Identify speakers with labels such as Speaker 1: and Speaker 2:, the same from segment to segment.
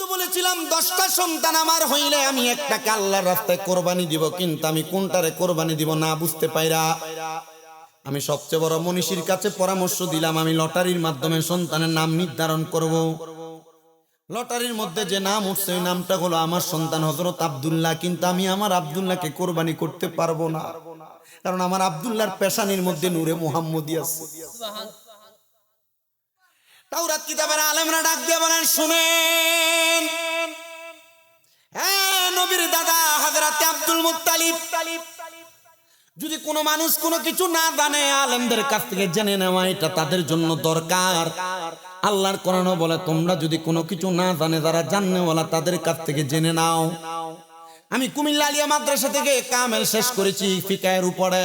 Speaker 1: তো বলেছিলাম 10টা সন্তান আমার হইলে আমি একটাকে আল্লাহর রাস্তায় কোরবানি দিব, কিন্তু আমি কোনটারে কোরবানি দিব না বুঝতে পাইরা আমি সবচেয়ে বড় মনীষীর কাছে পরামর্শ দিলাম, আমি লটারির মাধ্যমে সন্তানের নাম নির্ধারণ করব। লটারির মধ্যে যে নাম উঠছে ওই নামটা হলো আমার সন্তান হযরত আব্দুল্লাহ, কিন্তু আমি আমার আব্দুল্লাহকে কোরবানি করতে পারবো না, কারণ আমার আব্দুল্লাহর পেশানির মধ্যে নূরে মুহাম্মদী আছে। তাওরাত কিতাবের আলেমরা ডাক দিয়ে বলেন, শুনেন, হ্যাঁ নবীর দাদা হযরত আব্দুল মুত্তালিব, যদি কোনো মানুষ কোনো কিছু না জানে আলেমদের কাছ থেকে জেনে নেওয়া এটা তাদের জন্য দরকার। আল্লাহর কোরআন বলে, তোমরা যদি কোনো কিছু না জানে যারা জানেওয়ালা তাদের কাছ থেকে জেনে নাও। আমি কুমিল্লা আলিয়া মাদ্রাসা থেকে কামেল শেষ করেছি ফিকাহের উপরে,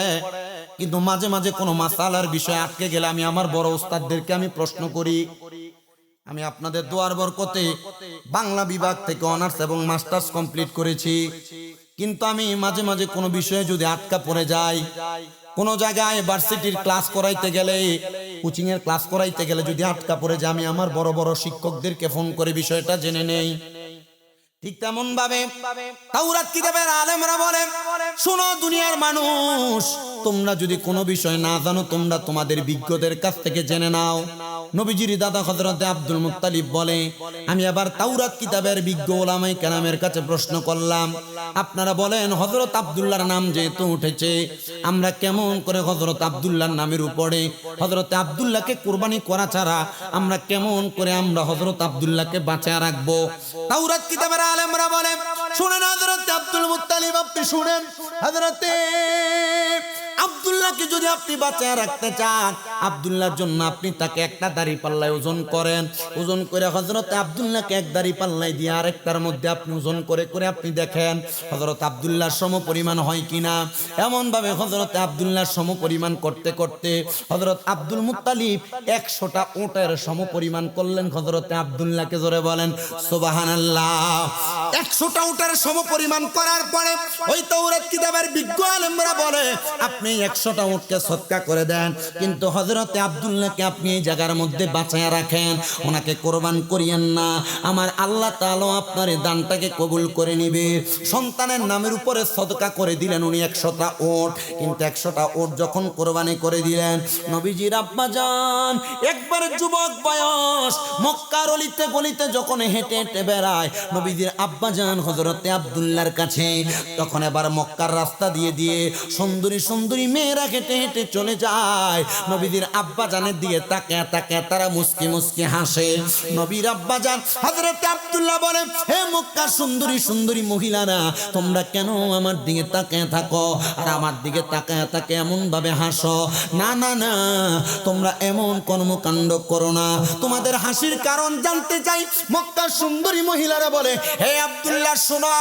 Speaker 1: কিন্তু মাঝে মাঝে কোনো মাসালার বিষয়ে আটকে গেলে আমি আমার বড় ওস্তাদদেরকে আমি প্রশ্ন করি। আমি আপনাদের দোয়ার বরকতে বাংলা বিভাগ থেকে অনার্স এবং মাস্টার্স কমপ্লিট করেছি, কিন্তু আমি মাঝে মাঝে কোনো বিষয়ে যদি আটকা পড়ে যাই, কোনো জায়গায় ভার্সিটির ক্লাস করাইতে গেলে, কোচিং এর ক্লাস করাইতে গেলে যদি আটকা পড়ে যাই, আমি আমার বড় বড় শিক্ষকদেরকে ফোন করে বিষয়টা জেনে নেই। ঠিক তেমন ভাবে তাওরাত কিতাবের আলেমরা বলে, শোনো দুনিয়ার মানুষ, তোমরা যদি কোনো বিষয় না জানো তোমরা তোমাদের বিজ্ঞদের কাছ থেকে জেনে নাও। নবীজির দাদা হযরত আব্দুল মুত্তালিব বলে, আমি আবার তাওরাত কিতাবের বিজ্ঞ ওলামায়ে কেরামের কাছে প্রশ্ন করলাম, আপনারা বলেন হযরত আব্দুল্লাহর নাম যেহেতু উঠেছে, আমরা কেমন করে হযরত আব্দুল্লাহর নামের উপরে হযরত আব্দুল্লাহকে কুরবানি করা ছাড়া আমরা কেমন করে আমরা হযরত আব্দুল্লাহকে বাঁচায় রাখবো? তাওরাত কিতাবের আলেমরা বলে, শুনেন হযরত আব্দুল মুত্তালিব, আপনি শুনেন, হযরতে আব্দুল্লাহকে যদি আপনি বাঁচায় রাখতে চান, আব্দুল্লাহর জন্য আপনি তাকে একটা দাড়ি পাল্লায় ওজন করেন, ওজন করে হযরত আব্দুল্লাহকে এক দাড়ি পাল্লায় দিয়ে আরেকটার মধ্যে আপনি ওজন করে করে আপনি দেখেন হযরত আব্দুল্লাহর সম পরিমাণ হয় কিনা। এমন ভাবে হযরত আব্দুল্লাহর সম পরিমাণ করতে করতে হযরত আব্দুল মুত্তালিব 100টা উটের সম পরিমাণ করলেন হযরত আব্দুল্লাহকে। জোরে বলেন সুবহানাল্লাহ। 100টা উটের সম পরিমাণ করার পরে ওই তাওরাত কিতাবের বিজ্ঞ আলেমরা বলে, আপনি 100টা উটকে সদকা করে দেন, কিন্তু হযরতে আব্দুল্লাহকে আপনি এই জায়গার মধ্যে বাঁচায়া রাখেন, ওনাকে কোরবান করিয়েন না। আমার আল্লাহ তাআলা আপনার এই দানটাকে কবুল করে নিবে। সন্তানের নামের উপরে সদকা করে দিলেন উনি 100টা উট, কিন্তু 100টা উট যখন কোরবানি করে দিলেন, নবীজির আব্বা জান একবারে যুবক বয়স, মক্কার অলিতে গলিতে যখন হেঁটে হেঁটে বেড়ায় নবীজির আব্বা জান হযরতে আব্দুল্লাহর কাছে, তখন এবার মক্কার রাস্তা দিয়ে দিয়ে সুন্দরী সুন্দরী মেয়েরা হেঁটে হেঁটে চলে যায়, নবীজির আব্বা জানের দিকে তাকায় তাকায় তারা মুস্কি মুস্কি হাসে। নবীর আব্বা জান হযরতে আব্দুল্লাহ বলেন, হে মক্কার সুন্দরী সুন্দরী মহিলারা, তোমরা কেন আমার দিকে তাকায় থাকো আর আমার দিকে তাকায় তাকায় এমন ভাবে হাসো? না না না, তোমরা এমন কর্মকাণ্ড করো না, তোমাদের হাসির কারণ জানতে চাই। মক্কার সুন্দরী মহিলারা বলে, হে আব্দুল্লাহ শোনো,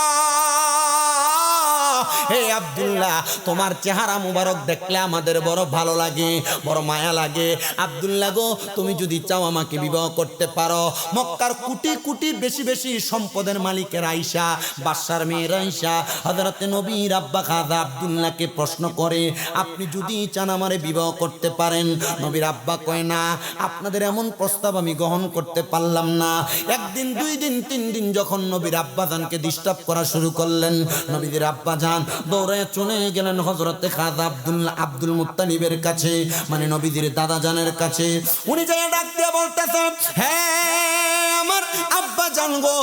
Speaker 1: হে আব্দুল্লাহ, তোমার চেহারা মুবারক দেখলে আমাদের বড় ভালো লাগে, বড় মায়া লাগে। আব্দুল্লাহ গো, তুমি যদি চাও আমাকে বিবাহ করতে পারো। মক্কার কোটি কোটি বেশি বেশি সম্পদের মালিকের আয়েশা, বাদশার মেয়ের আয়েশা হযরতে নবীর আব্বা খাজা আব্দুল্লাহকে প্রশ্ন করে, আপনি যদি চান আমারে বিবাহ করতে পারেন। নবীর আব্বা কয়, না, আপনাদের এমন প্রস্তাব আমি গ্রহণ করতে পারলাম না। একদিন, 2 দিন, 3 দিন যখন নবীর আব্বা জানকে ডিস্টার্ব করা শুরু করলেন, নবীদের আব্বা জান দৌড়ে চলে গেলেন হযরতে খাজা আব্দুল মুত্তালিবের কাছে, মানে নবীদের দাদা জানের কাছে। উনি যাই ডাক দিয়ে বলতেছেন, হ্যাঁ আমার আব্বা জান গো,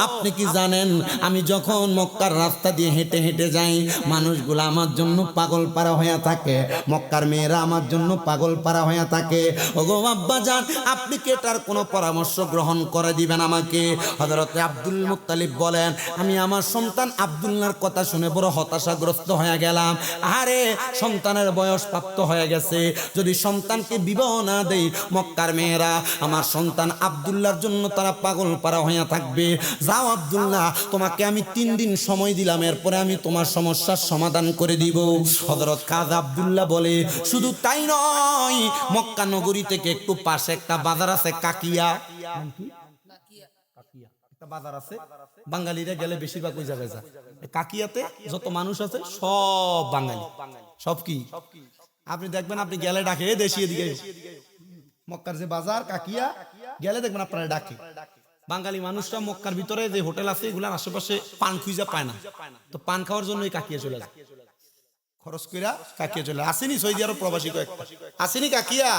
Speaker 1: আপনি কি জানেন আমি যখন মক্কার রাস্তা দিয়ে হেঁটে হেঁটে যাই, মানুষগুলো আমার জন্য পাগল পারা হয়ে থাকে, মক্কার মেয়েরা আমার জন্য পাগল পারা হয়ে থাকে। ওগো আব্বা জান, আপনি কি এটার কোনো পরামর্শ গ্রহণ করে দিবেন আমাকে? হযরতে আব্দুল মুত্তালিব বলেন, আমি আমার সন্তান আব্দুল্লাহর কথা শুনে বড় হতাশাগ্রস্ত হয়ে গেলাম। আরে সন্তানের বয়স প্রাপ্ত হয়ে গেছে, যদি সন্তানকে বিবাহ না দেই, মক্কার মেয়েরা আমার সন্তান আব্দুল্লাহর জন্য তারা পাগল পারা হয়ে থাকবে। যাও আব্দুল্লাহ, তোমাকে আমি 3 দিন সময় দিলাম, এরপরে আমি তোমার সমস্যার সমাধান করে দিব। হযরত খাজা আব্দুল্লাহ বলে, শুধু তাই নয়, মক্কা নগরী থেকে একটু পাশে একটা বাজার আছে, কাকিয়া, একটা বাজার আছে, বাঙালিরা গেলে বেশিরভাগ ওই জায়গায় যায়। কাকিয়াতে যত মানুষ আছে সব বাঙালি, সব কি আপনি দেখবেন, আপনি গেলে ডাকে দেশি এদিকে, মক্কার যে বাজার কাকিয়া গেলে দেখবেন আপনারা ডাকে, বাঙালি মানুষরা মক্কার ভিতরে যে হোটেল আছে এগুলার আশেপাশে পান খুঁজে পায় না, তো পান খাওয়ার জন্য কাকিয়ে চলে যায়, খরচ কইরা কাকিয়ে চলে। আসেনি সৌদি আরব প্রবাসী কয়েকটা, আসেনি কাকিয়া?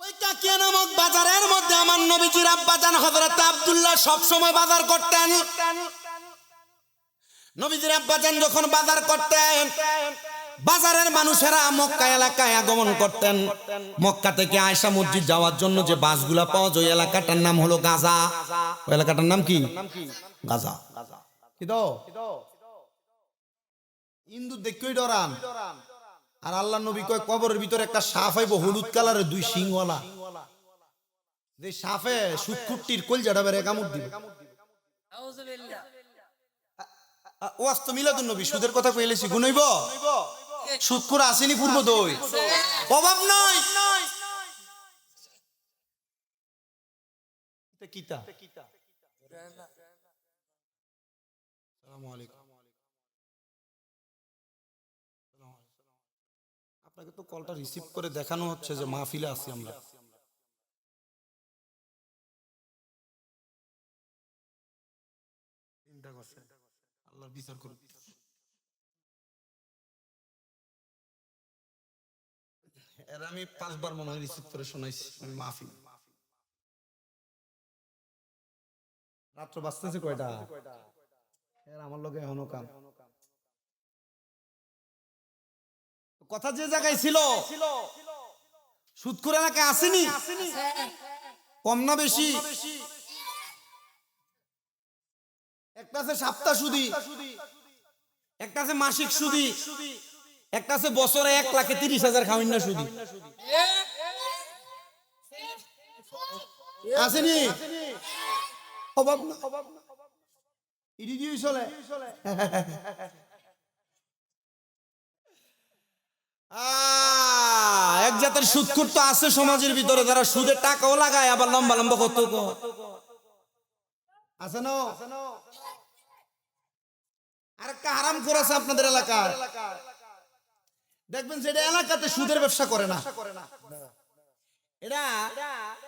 Speaker 1: ওই কাকিয়া নামক বাজারের মধ্যে আমার নবীজির আব্বাজান হযরত আব্দুল্লাহ সব সময় বাজার করতেন। নবীজির আব্বাজান যখন বাজার করতেন, বাজারের মানুষেরা মক্কা এলাকায় আগমন করতেন। মক্কা থেকে আয়েশা মসজিদ যাওয়ার জন্য যে বাসগুলা পাওয়া যায়, এলাকাটার নাম হলো গাজা। ওই এলাকাটার নাম কি? গাজা। কি তো হিন্দু দেখেই ডরান। আর আল্লাহ নবী কয় কবরের ভিতরে একটা সাপ আইব, হলুদ কালারের, 2 শিংওয়ালা। যে সাপে সুটকুট্টির কলজাটা বেরে কামড় দিবে। ওয়াজ তো মিলাদুন নবী, সুদের কথা কইলেছি, গুনইব? সুদ করে আসেনি পূর্ব দই, অভাব নাই। কিতা আসসালামু আলাইকুম। আপনাকে তো কলটা রিসিভ করে দেখানো হচ্ছে যে মাহফিলে আছি আমরা। চিন্তা করছে আল্লাহর বিচার করুন। এর আমি 5 বার মনে হয় রিসিভ করে শোনাইছি আমি মাহফিল। রাত্র বাজতেছে কয়টা? এর আমার লগে এখনো কাম। কথা যে জায়গায় ছিল, সুদখোর এলাকায় আসেনি, কম না বেশি? একটা আছে সাপ্তাহ সুদি, একটা আছে মাসিক সুদি, একটা আছে বছরে 1,30,000 খাওয়ান না সুদি। আসেনি? অভাব না, ইডি দিয়ে চলে। এক জাতের সুদখোর তো আছে সমাজের ভিতরে, যারা সুদের টাকাও লাগায় আবার লম্বা লম্বা কত আছে না। আরেকটা হারাম খোর আছে আপনাদের এলাকায়, দেখবেন যেটা এলাকাতে সুদের ব্যবসা করে না, এটা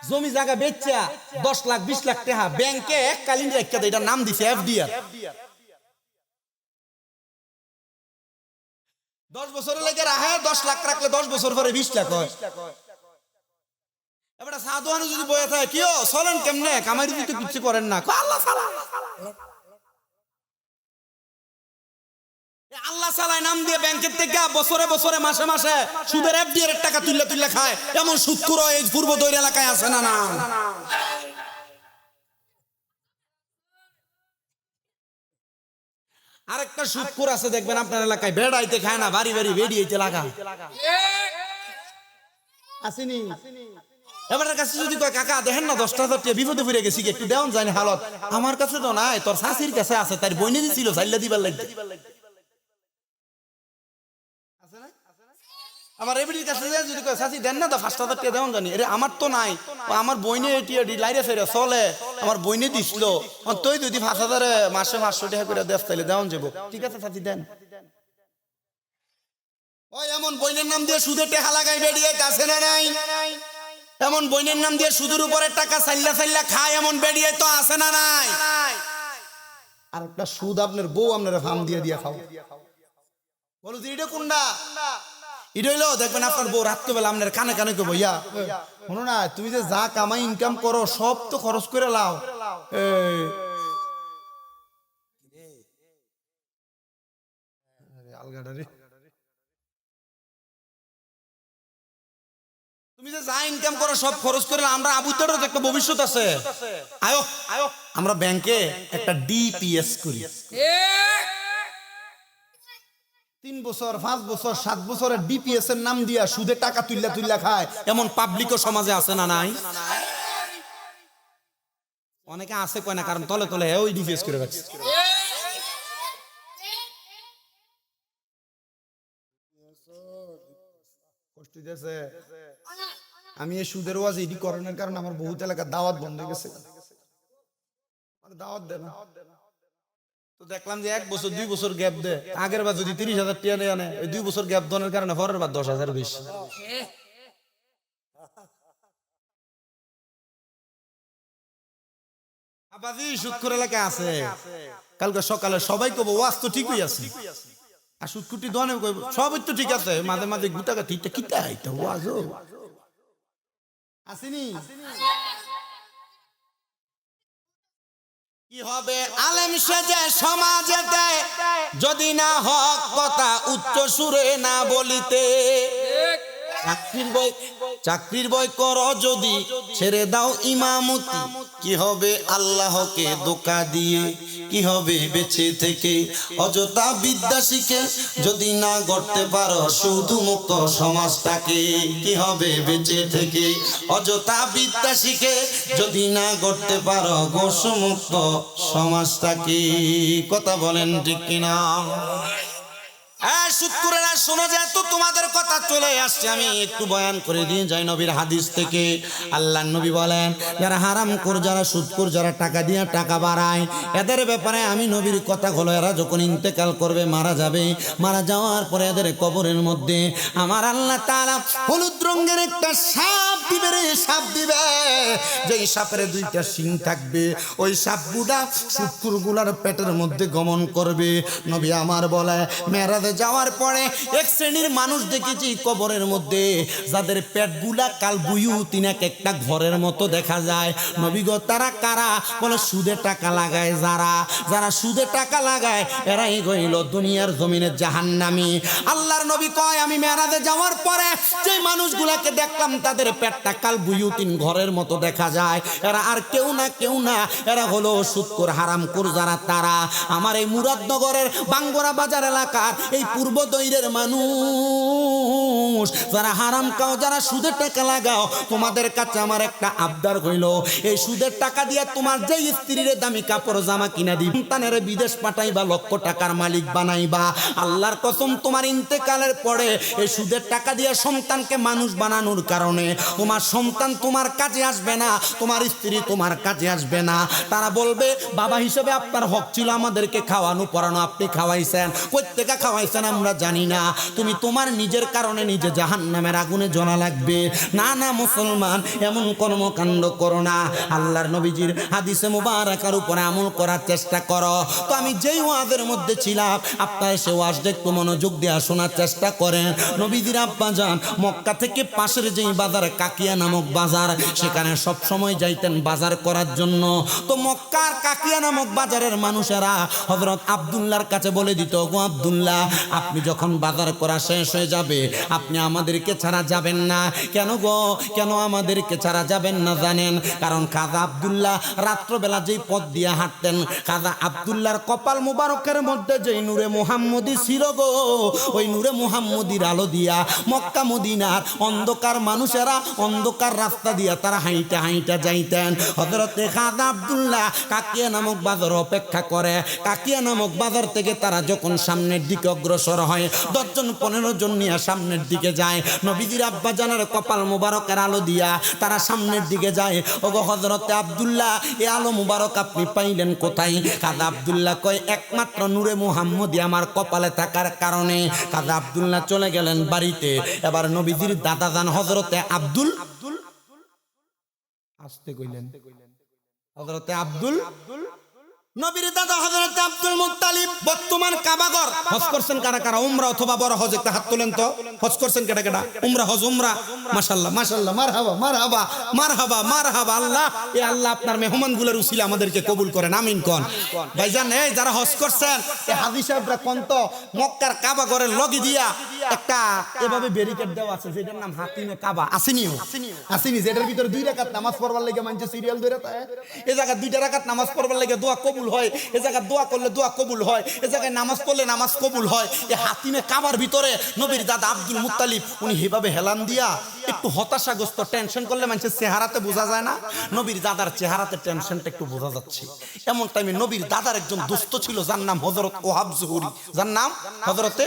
Speaker 1: জমি জায়গা বেচা 10 লাখ 20 লাখ টাকা ব্যাংকে এককালীন রাখা দেয়, এটার নাম দিছে এফডিআর। 10 বছরের লেগে রাখে, 10 লাখ রাখলে 10 বছর পরে 20 লাখ হয়। এবার সাধুয়ানো যদি বয়ে থাকে, কিও চলেন কেমনে, কামাই যদি কিছু করেন না, আল্লাহ সালা আল্লাহ সালাই নাম দিয়ে ব্যাংকের থেকে বছরে বছরে মাসে মাসে সুদের এফডিআর এর টাকা তুললে তুললে খায়, এমন সুদখোর এই পূর্ব দৈর এলাকায় আছে না? না, আরেকটা সুদখোর আছে দেখবেন আপনার এলাকায়, বেড়াইতে খায় না, বাড়ি বাড়ি বেড়িয়েতে লাগা আসেনি? এবার কাছে যদি কয় কাকা দেখেন না 10,000 টাকা বিপদে পড়ে গেছি, একটু দেওয়ান জানি হালত, আমার কাছে তো নাই, তোর শাশির কাছে আছে, তার বইনে দিছিল চাইলা দিবার লাগবে। আমার এবিডির কাছে যদি কয় শাশি দেন না তো 5,000 টাকা দেওয়ান জানি, আরে আমার তো নাই, আমার বইনে এটি লাইরে ফেরে চলে, আমার বইনে দিছিল, তুই যদি 5,000 মাসে 500 টাকা করে দেস তাইলে দেওয়ান যাবো, ঠিক আছে শাশি দেন। ওই এমন বইনের নাম দিয়ে সুদের টাকা লাগাই বেরিয়ে কাছে না নাই, এমন বইনের নাম দিয়ে সুদের উপরে টাকা চাইলা চাইলা খায়, এমন বেরিয়ে তো আছে না নাই? আর একটা সুদ আপনার বউ আপনার ফার্ম দিয়ে দিয়া খাও, বলো যে এটা কোনটা? এটা হইলো দেখবেন আপনার বউ রাত্রবেলা আপনার কানে কানে কই ভাইয়া শোনো না, তুমি যে যা কামাই ইনকাম করো সব তো খরচ করে লাও, তুমি যে যা ইনকাম করো সব খরচ করে, আমরা আবুতারও একটা ভবিষ্যৎ আছে, আয়ো আয়ো আমরা ব্যাংকে একটা ডিপিএস করি, 3 বছর 5 বছর 7 বছরের ডিপিএস এর নাম দিয়া সুদে টাকা তুইলা তুইলা খায়, এমন পাবলিকও সমাজে আছে না নাই? অনেকে আছে কয় না, কারণ তলে তলে ওই ডিপিএস করে রাখছে। কষ্ট দিতেছে। আমি এই সুদের ওয়াজ এডি করণের কারণে আমার বহুত এলাকার দাওয়াত বন্ধ হয়ে গেছে, দাওয়াত দেয় না। তো দেখলাম যে 1 বছর 2 বছর গ্যাপ দেয়, আগের বার যদি 30,000 টাকা নেয়, ওই 2 বছর গ্যাপ দেওয়ার কারণে পরের বার 10,000 বেশি। আবাদি সুৎখোর এলাকা আছে, কালকে সকালে সবাই কব ওয়াজ তো ঠিকই আছে, আর সুৎকুটি দোয়ানে কইব সবই তো ঠিক আছে, মাঝে মাঝে গুটাকা ঠিকটা কিতা এটা ওয়াজও আসেনি। কি হবে আলেম সেজে সমাজেতে, যদি না হক কথা উচ্চ সুরে না বলিতে। চাকরির বই করো যদি, ছেড়ে দাও ইমামতি। কি হবে আল্লাহকে ধোঁকা দিয়ে, কি হবে বেঁচে থেকে অযথা বিদ্যা শিখে, যদি না গড়তে পারো শুধু মুক্ত সমাজটাকে। কি হবে বেঁচে থেকে অযথা বিদ্যা শিখে, যদি না গড়তে পারো ঘোষমুক্ত সমাজটাকে। কথা বলেন ঠিক কিনা? শুক্রেরা শোনা যায় তো, তোমাদের কথা চলে আসছে, আমি একটু বয়ান করে দিয়ে যাই নবীর হাদিস থেকে। আল্লাহর নবী বলেন, যারা হারামখোর, যারা সুদখোর, যারা টাকা দিয়ে টাকা বাড়ায়, এদের ব্যাপারে আমি নবীর কথা হলো, এরা যখন ইন্তেকাল করবে, মারা যাবে, মারা যাওয়ার পরে এদের কবরের মধ্যে আমার আল্লাহ তাআলা হলুদ রঙের একটা সাপ দিবে রে, সাপ দিবে, যেই সাপের দুইটা শিং থাকবে, ওই সাপগুলা সুদখোরগুলার পেটের মধ্যে গমন করবে। নবী আমার বলে, মেরাজে যাওয়ার পরে এক শ্রেণীর মানুষ দেখেছি কবরের মধ্যে, যাদের পেটগুলা কাল বুয়ুতিন একটা ঘরের মতো দেখা যায়। নবী গো, তারা কারা? বলে সুদে টাকা লাগায় যারা, যারা সুদে টাকা লাগায় এরাই গইল দুনিয়ার জমিনে জাহান্নামী। আল্লাহর নবী কয়, আমি মেরাজে যাওয়ার পরে যে মানুষগুলাকে দেখলাম, তাদের পেটটা কাল বুয়ুতিন ঘরের মতো দেখা যায়, এরা আর কেউ না, কেউ না, এরা হলো সুদখোর, হারামখোর যারা, তারা আমার এই মুরাদনগরের বাঙ্গরা বাজার এলাকার এই পূর্ব দৈরের মানুষ, যারা হারাম খাও, যারা সুদের টাকা লাগাও, তোমাদের কাছে আমার একটা আবদার হইল, এই সুদের টাকা দিয়ে তোমার যে স্ত্রীর দামি কাপড় জামা কিনা দিই, সন্তানের বিদেশ পাঠাইবা, লক্ষ টাকার মালিক বানাইবা, আল্লাহর কসম তোমার ইন্তেকালের পরে এই সুদের টাকা দিয়ে সন্তানকে মানুষ বানানোর কারণে তোমার সন্তান তোমার কাজে আসবে না, তোমার স্ত্রী তোমার কাজে আসবে না। তারা বলবে, বাবা হিসেবে আপনার হক ছিল আমাদেরকে খাওয়ানো পড়ানো, আপনি খাওয়াইছেন, প্রত্যেকা খাওয়াইছেন আমরা জানি না, তুমি তোমার নিজের কারণে নিজে জাহান্নামের আগুনে জ্বলা লাগবে। না না মুসলমান, এমন কর্মকাণ্ড করো না। আল্লাহর নবীজির হাদিসে মুবারাকার উপরে আমল করার চেষ্টা করো। তো আমি যেই ওয়াজের মধ্যে ছিলাম, আপনারা সে ওয়াজটা একটু মনোযোগ দিয়ে শোনার চেষ্টা করেন। নবীজির আব্বা যান মক্কা থেকে পাশের যেই বাজার কাকিয়া নামক বাজার, সেখানে সব সময় যাইতেন বাজার করার জন্য। তো মক্কার কাকিয়া নামক বাজারের মানুষেরা হযরত আব্দুল্লাহর কাছে বলে দিত, গো আব্দুল্লাহ, আপনি যখন বাজার করা শেষ হয়ে যাবে, আপনি আমাদেরকে ছাড়া যাবেন না। কেন গো, কেন আমাদেরকে ছাড়া যাবেন না জানেন? কারণ খাজা আব্দুল্লাহ রাত্রবেলা যেই পথ দিয়ে হাঁটতেন, খাজা আব্দুল্লাহর কপাল মুবারকের মধ্যে যেই নূরে মুহাম্মদী ছিল গো, ওই নূরে মুহাম্মদীর আলো দিয়া মক্কা মদিনার অন্ধকার মানুষেরা অন্ধকার রাস্তা দিয়া তারা হাইটা হাইটা যাইতেন। হযরতে খাজা আব্দুল্লাহ কাকিয়া নামক বাজার অপেক্ষা করে। কাকিয়া নামক বাজার থেকে তারা যখন সামনের দিকে অগ্রসর হয়, 10 জন 15 জন নিয়ে সামনের দিকে যায়। নবীজির আব্বা জানের কপাল মুবারকের আলো দিয়া তারা সামনের দিকে যায়। ওগো হযরতে আব্দুল্লাহ, এই আলো মুবারক আপনি পাইলেন কোথায়? খাজা আব্দুল্লাহ কয়, একমাত্র নূরে মুহাম্মদী আমার কপালে থাকার কারণে। খাজা আব্দুল্লাহ চলে গেলেন বাড়িতে। এবার নবীজির দাদা জান হযরতে আব্দুল, আসতে কইলেন, হযরতে আব্দুল, নবীর দাদা হযরত আব্দুল মুত্তালিব বর্তমান কাবাঘর হজ করছেন কারা কারা? উমরা অথবা বড় হজ, একটা হাত তোলেন তো। হজ করছেন কেডা কেডা? উমরা হজ, উমরা, মাশাআল্লাহ মাশাআল্লাহ, মারহাবা মারহাবা মারহাবা মারহাবা। আল্লাহ, এ আল্লাহ আপনার মেহমানগুলোর উসিলা আমাদেরকে কবুল করেন, আমিন কোন। ভাইজান, এই যারা হজ করছেন, এই হাজী সাহেবরা কোন তো মক্কার কাবাঘরের লগি দিয়া একটা এভাবে ব্যারিকেড দেওয়া আছে, যেটার নাম হাতিমে কাবা। আসেনিও আসেনি, যেটার ভিতরে 2 রাকাত নামাজ পড়বার লাগে মানুষ সিরিয়াল ধরে থাকে। এই জায়গা 2টা রাকাত নামাজ পড়বার লাগে দোয়া কবুল হয়, এ জায়গায় দোয়া করলে দোয়া কবুল হয়, এ জায়গায় নামাজ পড়লে নামাজ কবুল হয়। এই হাতিমে কাবার ভিতরে নবীর দাদা আব্দুল মুত্তালিব উনি এভাবে হেলান দিয়া একটু হতাশাগ্রস্ত, টেনশন করলে মানুষের চেহারাতে বোঝা যায় না, নবীর দাদার চেহারাতে টেনশনটা একটু বোঝা যাচ্ছে। এমন টাইমে নবীর দাদার একজন দোস্ত ছিল, যার নাম হযরত ওহাব জহুরি, যার নাম হযরতে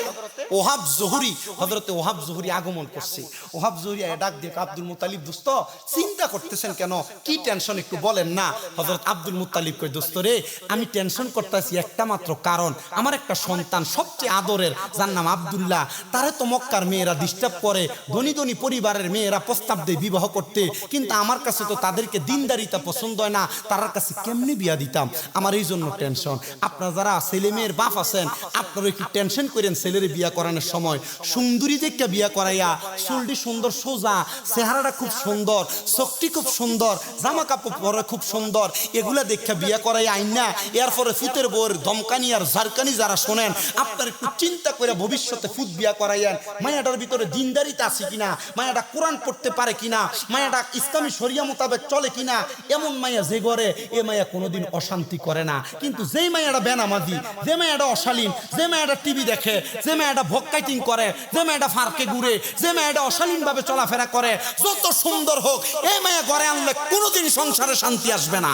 Speaker 1: ওহাব জহুরি। হযরতে ওহাব জহুরি আগমন করছে। ওহাব জহুরি ডাক দিয়ে, আব্দুল মুত্তালিব দোস্ত, চিন্তা করতেছেন কেন? কি টেনশন একটু বলেন না। হযরত আব্দুল মুত্তালিব কই, দোস্ত রে, আমি টেনশন করতেছি একটা মাত্র কারণ, আমার একটা সন্তান সবচেয়ে আদরের, যার নাম আব্দুল্লাহ, তারে তো মক্কার মেয়েরা ডিস্টার্ব করে, ধনী ধনী পরিবারের মেয়েরা প্রস্তাব দেয় বিবাহ করতে, কিন্তু আমার কাছে তো তাদেরকে দিনদারিতা পছন্দ হয় না, তার কাছে কেমনি বিয়া দিতাম, আমার এই জন্য টেনশন। আপনারা যারা ছেলে মেয়ের বাপ আছেন, আপনারা একটু টেনশন করেন ছেলের বিয়া করানোর সময়। সুন্দরী দেখে বিয়া করাইয়া, চুলটি সুন্দর সোজা, চেহারাটা খুব সুন্দর, চোখটি খুব সুন্দর, জামা কাপড় পরে খুব সুন্দর, এগুলা দেখে বিয়া করাই আইন না। এরপরে ফুতের বউয়ের ধমকানি আর ঝারকানি যারা শোনেন, আপনার একটু চিন্তা করে ভবিষ্যতে ফুত বিয়া করাইয়েন। মায়াটার ভিতরে দিনদারিতা আছে কিনা, মায়াটা কোরআন পড়তে পারে কিনা, মায়াটা ইসলামী শরিয়া মোতাবেক চলে কিনা। এমন মায়া যে ঘরে, এ মায়া কোনোদিন অশান্তি করে না। কিন্তু যেই মায়াটা বেনামাজি, যে মায়াটা অশালীন, যে মায়াটা টিভি দেখে, যে মায়াটা ভক্কাইটিং করে, যে মায়াটা ফারকে ঘুরে, যে মায়াটা অশালীন ভাবে চলাফেরা করে, যত সুন্দর হোক, এই মায়া ঘরে আনলে কোনোদিন সংসারে শান্তি আসবে না।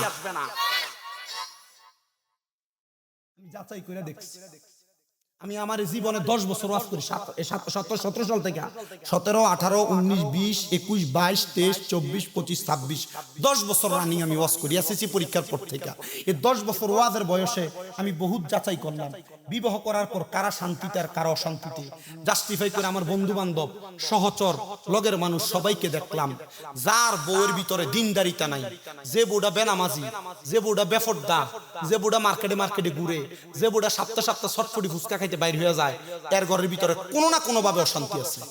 Speaker 1: যাচাই করে দেখছি, আমি আমার জীবনে 10 বছর ওয়াজ করি, 17 সাল থেকে, 17, 18, 19, 20, 21, 22, 23, 24, 25, 26, 10 বছর রানিং আমি ওয়াজ করি এসএসসি পরীক্ষার পর থেকে। এই 10 বছর ওয়াজের বয়সে আমি বহুত যাচাই করলাম, বিবাহ করার পর কারা শান্তিতে আর কারা অশান্তিতে। জাস্টিফাই করে আমার বন্ধু বান্ধব, সহচর, লগের মানুষ সবাইকে দেখলাম, যার বউয়ের ভিতরে দিনদারিতা নাই, যে বউটা বেনামাজি, যে বউটা বেফরদা, যে বউটা মার্কেটে মার্কেটে ঘুরে, যে বউটা সপ্তাহে সপ্তাহে ছটফটি ফুচকা খাইতে বাইর হয়ে যায়, এর ঘরের ভিতরে কোনো না কোনো ভাবে অশান্তি আছে।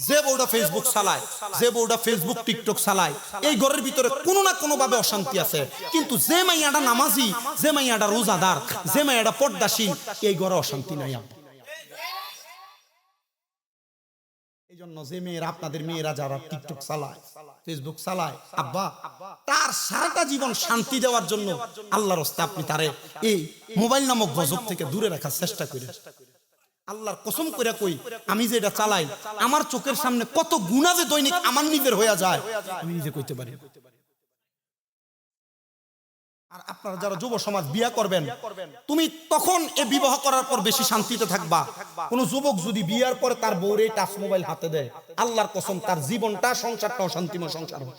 Speaker 1: যে বউটা ফেসবুক চালায়, যে বউটা ফেসবুক টিকটক চালায়, এই ঘরের ভিতরে কোনো না কোনো ভাবে অশান্তি আছে। কিন্তু যে মাইয়াটা নামাজি, যে মাইয়াটা রোজাদার, যে মাইয়াটা পর্দাশীল, এই ঘরে অশান্তি নাই। এই জন্য যে মেয়েরা, আপনাদের মেয়েরা যারা টিকটক চালায়, ফেসবুক চালায়, আব্বা তার সারাটা জীবন শান্তি দেওয়ার জন্য আল্লাহর রাস্তায় আপনি তারে এই মোবাইল নামক গজব থেকে দূরে রাখার চেষ্টা করেন। আল্লাহর কসম করে কই, আমি যে এটা চালাই, আমার চোখের সামনে কত গুনাহ যে দৈনিক আমার নিজের হয়ে যায়, আমি নিজে কইতে পারি। আর আপনারা যারা যুব সমাজ বিয়ে করবেন, তুমি তখন এই বিবাহ করার পর বেশি শান্তিতে থাকবা। কোন যুবক যদি বিয়ার পরে তার বউরে টাচ মোবাইল হাতে দেয়, আল্লাহর কসম তার জীবনটা, সংসারটা অশান্তিময় সংসার হবে।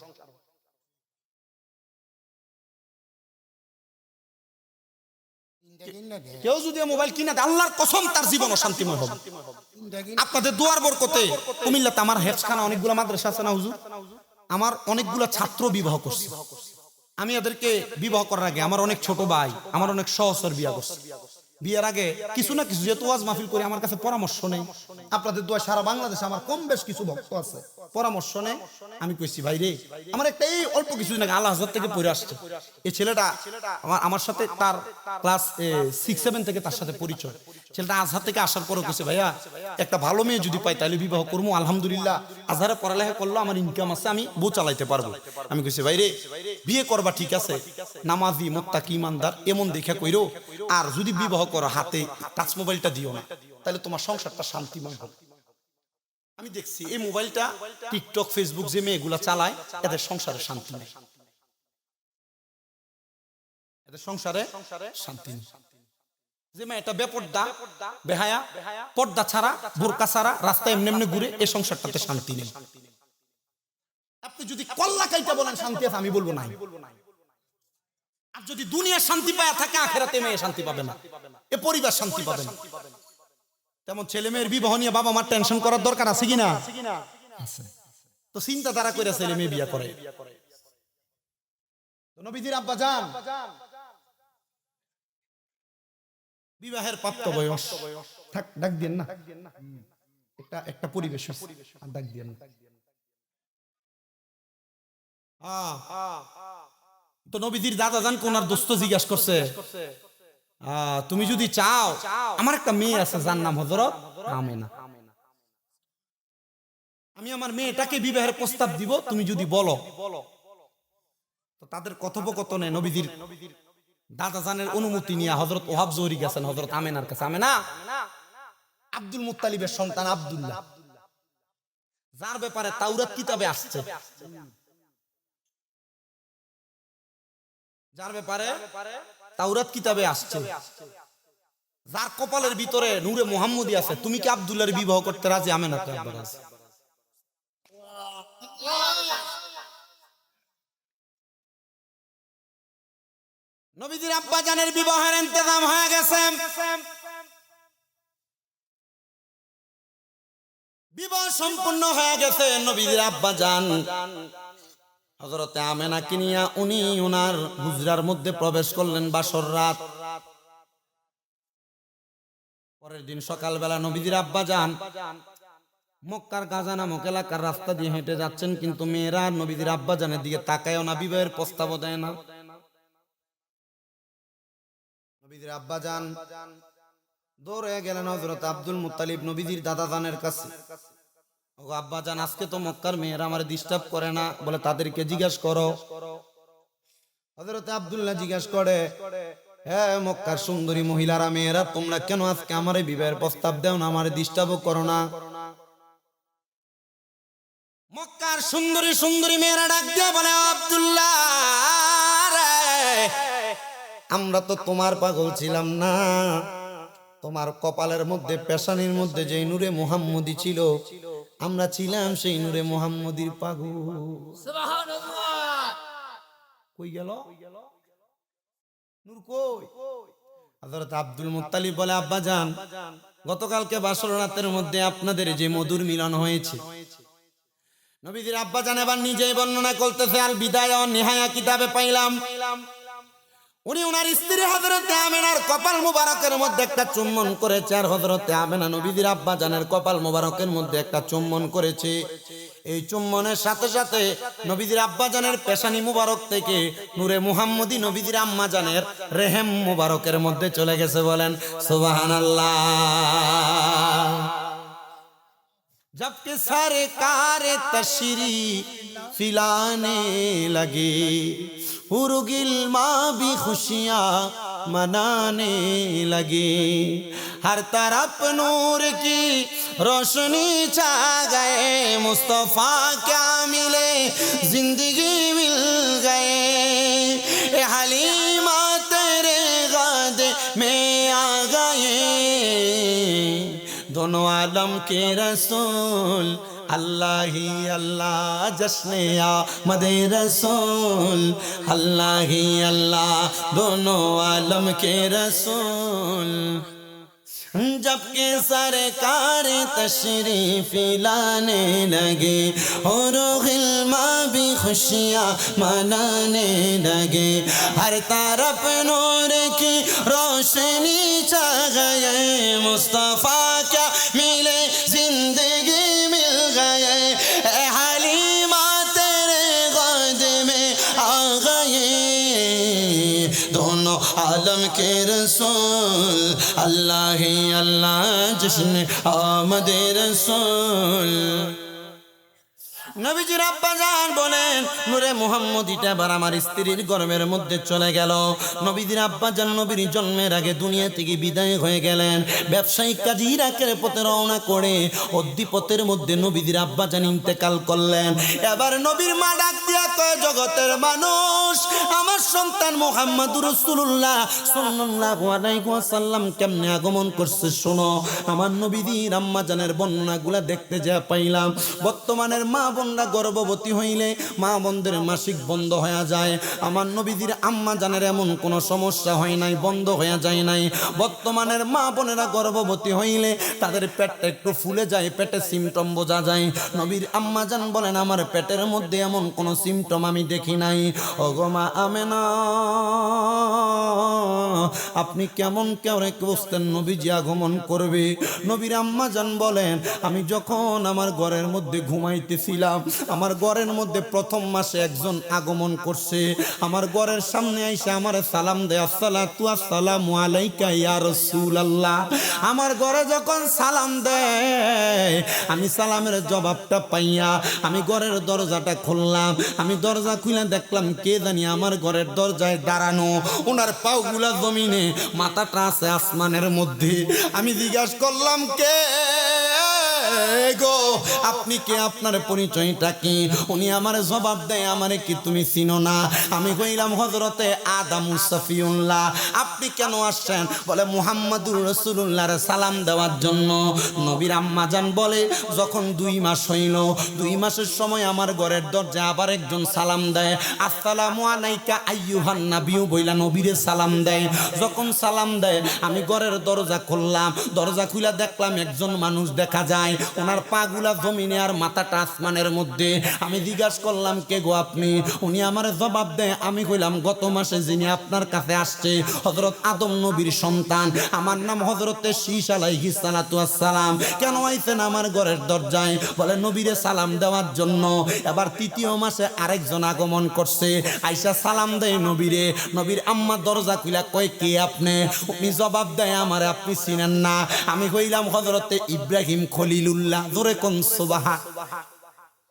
Speaker 1: কেউ যদি মোবাইল কিনে দেয়, আল্লাহর কসম তার জীবন অশান্তিময় হবে। আপনাদের দুয়ার বরকতে কুমিল্লাতে আমার হেফজখানা অনেকগুলো মাদ্রাসা আছে না হুজুর, আমার অনেকগুলো ছাত্র বিবাহ করছে। আমি এদেরকে বিবাহ করার আগে আমার অনেক ছোট ভাই, আমার অনেক সহচর বিয়ে করছে। বিয়ের আগে কিছু না কিছু যেহেতু ওয়াজ মাহফিল করে, আমার কাছে পরামর্শ নেই। আপনাদের দোয়া সারা বাংলাদেশে আমার কম বেশ কিছু ভক্ত আছে, পরামর্শ নেই। আমি কইছি ভাই রে, আমার একটা এই অল্প কিছু দিন আগে আল্লাহ হাজার থেকে পড়ে আসছে, এই ছেলেটা আমার সাথে তার ক্লাস 6-7 থেকে তার সাথে পরিচয়। ছেলেটা আজহার থেকে আসার পরে কইছে, ভাইয়া একটা ভালো মেয়ে যদি পাই তাহলে বিবাহ করবো। আলহামদুলিল্লাহ আজহারে পড়ালেখা করলো, আমার ইনকাম আছে, আমি বউ চালাইতে পারবো। আমি কইছি ভাই রে, বিয়ে করবা ঠিক আছে, নামাজি মুত্তাকি ইমানদার এমন দেখে কইরো, আর যদি বিবাহ করো হাতে টাচ মোবাইলটা দিও না, তাহলে তোমার সংসারটা শান্তিময় হবে। আমি দেখছি এই মোবাইলটা, টিকটক ফেসবুক যে মেয়েগুলা চালায়, এদের সংসারে শান্তি নেই, এদের সংসারে শান্তি নেই। যে মেয়েটা বেপর্দা, বেহায়া, পর্দা ছাড়া, বোরকা ছাড়া রাস্তায় এমনি এমনি ঘুরে, এই সংসারটাতে শান্তি নেই। আপনি যদি কল্লা কাইটা বলেন শান্তি আছে, আমি বলবো নাই। আর যদি দুনিয়ার শান্তি পায় থাকে, আখেরাতে মেয়ে শান্তি পাবে না, এ পরিবার শান্তি পাবে না। তেমন ছেলে মেয়ের বিবাহ নিয়ে বাবা মার টেনশন করার দরকার আছে কিনা? তো চিন্তা তারা করে ছেলে মেয়ে বিয়ে করে। নবীজির আব্বা জান বিবাহের প্রাপ্ত বয়স, থাক ডাক দিয়েন না, একটা পরিবেশ আর ডাক দিয়েন না। তো নবীজির দাদা জান কোনার দোস্ত জিজ্ঞাসা করছে, তুমি যদি চাও, আমার একটা মেয়ে আছে যার নাম হযরত আমেনা, আমি আমার মেয়েটাকে বিবাহের প্রস্তাব দিব, তুমি যদি বলো। তো তাদের কথোপকথনে নবীজির দাদা জানের অনুমতি নিয়ে হযরত ওহাব জোহরী গেছেন হযরত আমেনার কাছে। আমেনা আব্দুল মুত্তালিবের সন্তান আব্দুল্লাহ, যার ব্যাপারে তাওরাত কিতাবে আসছে, যার ব্যাপারে তাওরাত কিতাবে আসছে, যার কপালের ভিতরে নূরে মুহাম্মদী আছে, তুমি কি আব্দুল্লাহর বিবাহ করতে রাজি? আমেনা তো একবার আছে। নবীজির আব্বা জানের বিবাহের ইন্তজাম হয়ে গেছে। বিবাহ সম্পূর্ণ হয়ে গেছে। নবীজির আব্বা জান হযরতে আমেনাকে নিয়া উনি ওনার হুজরার মধ্যে প্রবেশ করলেন বাসর রাত। পরের দিন সকালবেলা নবীজির আব্বা জান মক্কার গাজা নামক এলাকার রাস্তা দিয়ে হেঁটে যাচ্ছেন, কিন্তু মেয়েরা নবীজির আব্বা জানের দিকে তাকায়ও না, বিবাহের প্রস্তাবও দেয় না। নবীজির আব্বা জান দৌড়ে গেলেন হযরত আব্দুল মুত্তালিব নবীজির দাদা জানের কাছে। ও আব্বা জান, আজকে তো মক্কার মেয়েরা আমার ডিস্টার্ব করে না, বলে তাদেরকে জিজ্ঞেস করো। হযরত আব্দুল্লাহ জিজ্ঞেস করে, হ্যাঁ মক্কার সুন্দরী মহিলারা মেয়েরা, তোমরা কেন আজকে আমার বিবাহের প্রস্তাব দাও না, আমার ডিস্টার্বও করো না? মক্কার সুন্দরী সুন্দরী মেয়েরা ডাক দিয়ে বলে, আব্দুল্লাহ রে, আমরা তো তোমার পাগল ছিলাম না, তোমার কপালের মধ্যে পেশানির মধ্যে যে নূরে মুহাম্মদী ছিল, আমরা ছিলাম সেই নূরে মুহাম্মদীর পাগল। সুবহানাল্লাহ। কই গেল নূর, কই? হযরত আব্দুল মুত্তালিব বলে, আব্বা জান, গতকালকে বাসর রাতের মধ্যে আপনাদের যে মধুর মিলন হয়েছে। নবীজির আব্বা জান এবার নিজেই বর্ণনা করতেছে, আল বিদায়া ওয়ান নিহায়া কিতাবে পাইলাম উনি ওনার স্ত্রী হযরতে আমেনার কপাল মুবারকের মধ্যে একটা চুম্বন করেছে, আর হযরতে আমেনা নবীজির আব্বা জানের কপাল মুবারকের মধ্যে একটা চুম্বন করেছে। এই চুম্বনের সাথে সাথে নবীজির আব্বা জানের পেশানি মুবারক থেকে নূরে মুহাম্মদী নবীজির আম্মা জানের রেহেম মুবারকের মধ্যে চলে গেছে। বলেন সুবহানাল্লাহ। जबकि सरकार तशरीफ लाने लगे, हुरगिल्मा भी खुशियाँ मनाने लगे, हर तरफ नूर की रोशनी छा गए, मुस्तफ़ा क्या मिले जिंदगी मिल गए, ए हलीमा तेरे गाद में आ गए, दोनों आलम के रसूल अल्लाह ही अल्लाह, जश्ने आमदे रसूल अल्लाह ही अल्लाह, दोनों आलम के रसूल। जबकि सरकार तशरीफ लाने लगे और गिल्मा भी खुशियाँ मनाने लगे, हर तरफ नूर की रोशनी छा गए, मुस्तफ़ा क्या मिले जिंदगी मिल गए, ए हलीमा तेरे गोद में आ गए, दोनों आलम के रसूल अल्लाह ही अल्लाह, जिसने आमदे रसूल। নবীজির আব্বা জান বলেন, নূরে মুহাম্মদীটা এবার আমার স্ত্রীর গর্ভের মধ্যে চলে গেল। নবীজির আব্বা জান নবীর জন্মের আগে দুনিয়া থেকে বিদায় হয়ে গেলেন। ব্যবসায়িক কাজে ইরাকের পথে রওনা করে অদ্দিপথের মধ্যে নবীজির আব্বা জান ইন্তেকাল করলেন। এবার নবীর মা ডাক দিয়া কয়, জগতের মানুষ, আমার সন্তান মুহাম্মদুর রাসূলুল্লাহ সাল্লাল্লাহু আলাইহি ওয়াসাল্লাম কেমনে আগমন করছে শোনো। আমার নবীজির আম্মা জানের বর্ণনাগুলা দেখতে যা পাইলাম, বর্তমানের মা বোনরা গর্ভবতী হইলে মা বোনদের মাসিক বন্ধ হয়ে যায়। আমার নবীজির আম্মা জানের এমন কোনো সমস্যা হয় নাই, বন্ধ হয়ে যায় নাই। বর্তমানের মা বোনেরা গর্ভবতী হইলে তাদের পেটটা একটু ফুলে যায়, পেটে সিমটম বোঝা যায়। নবীর আম্মা জান বলেন, আমার পেটের মধ্যে এমন কোনো সিমটম আমি দেখি নাই। ওগো মা আমেনা, আপনি কেমন কেউরে বুঝতেন নবীজি আগমন করবে? নবীর আম্মা জান বলেন, আমি যখন আমার ঘরের মধ্যে ঘুমাইতেছিলাম, আমার ঘরের মধ্যে প্রথম মাসে একজন আগমন করছে। আমার ঘরের সামনে আইসা আমার সালাম দেয়, আসসালাতু আসসালামু আলাইকা ইয়া রাসূলুল্লাহ। আমার ঘরে যখন সালাম দেয়, আমি সালামের জবাবটা পাইয়া আমি ঘরের দরজাটা খুললাম। আমি দরজা খুলে দেখলাম কে জানি আমার ঘরের দরজায় দাঁড়ানো, ওনার পাগুলা জমিনে, মাথাটা আছে আসমানের মধ্যে। আমি জিজ্ঞাসা করলাম, কে গো, আপনি কে, আপনার পরিচয়টা কি? উনি আমার জবাব দেয়, আমারে কি তুমি চিনো না? আমি কইলাম, হযরতে আদম সফিউল্লাহ। আপনি কেন আসছেন? বলে, মুহাম্মদুর রাসূলুল্লাহর সালাম দেওয়ার জন্য। নবীর আম্মা জান বলে, যখন 2 মাস হইল, 2 মাসের সময় আমার ঘরের দরজা আবার একজন সালাম দেয়, আসসালামু আলাইকা আইয়ুহান নাবিয়্যু বইলা নবীরে সালাম দেয়। যখন সালাম দেয়, আমি ঘরের দরজা খুললাম। দরজা খুলে দেখলাম একজন মানুষ দেখা যায়। ওনার পাগুলা জমিনে আর মাথাটা আসমানের মধ্যে। আমি জিজ্ঞাসা করলাম কে গো আপনি? উনি আমার জবাব দেয়, আমি কইলাম গত মাসে যিনি আপনার কাছে আসছে হযরত আদম নবীর সন্তান, আমার নাম হযরতে শীশ আলাইহিস সালাতু ওয়াস সালাম। কেন আইছেন আমার ঘরের দরজায়? বলে নবীরে সালাম দেওয়ার জন্য। এবার তৃতীয় মাসে আরেকজন আগমন করছে, আইসা সালাম দেয় নবীরে। নবীর আম্মা দরজা খুলে কয় কে আপনি? উনি জবাব দেয় আমারে আপনি চিনেন না। আমি কইলাম হযরতে ইব্রাহিম খলিলুল্লাহ। জোরে কোন সুবহান।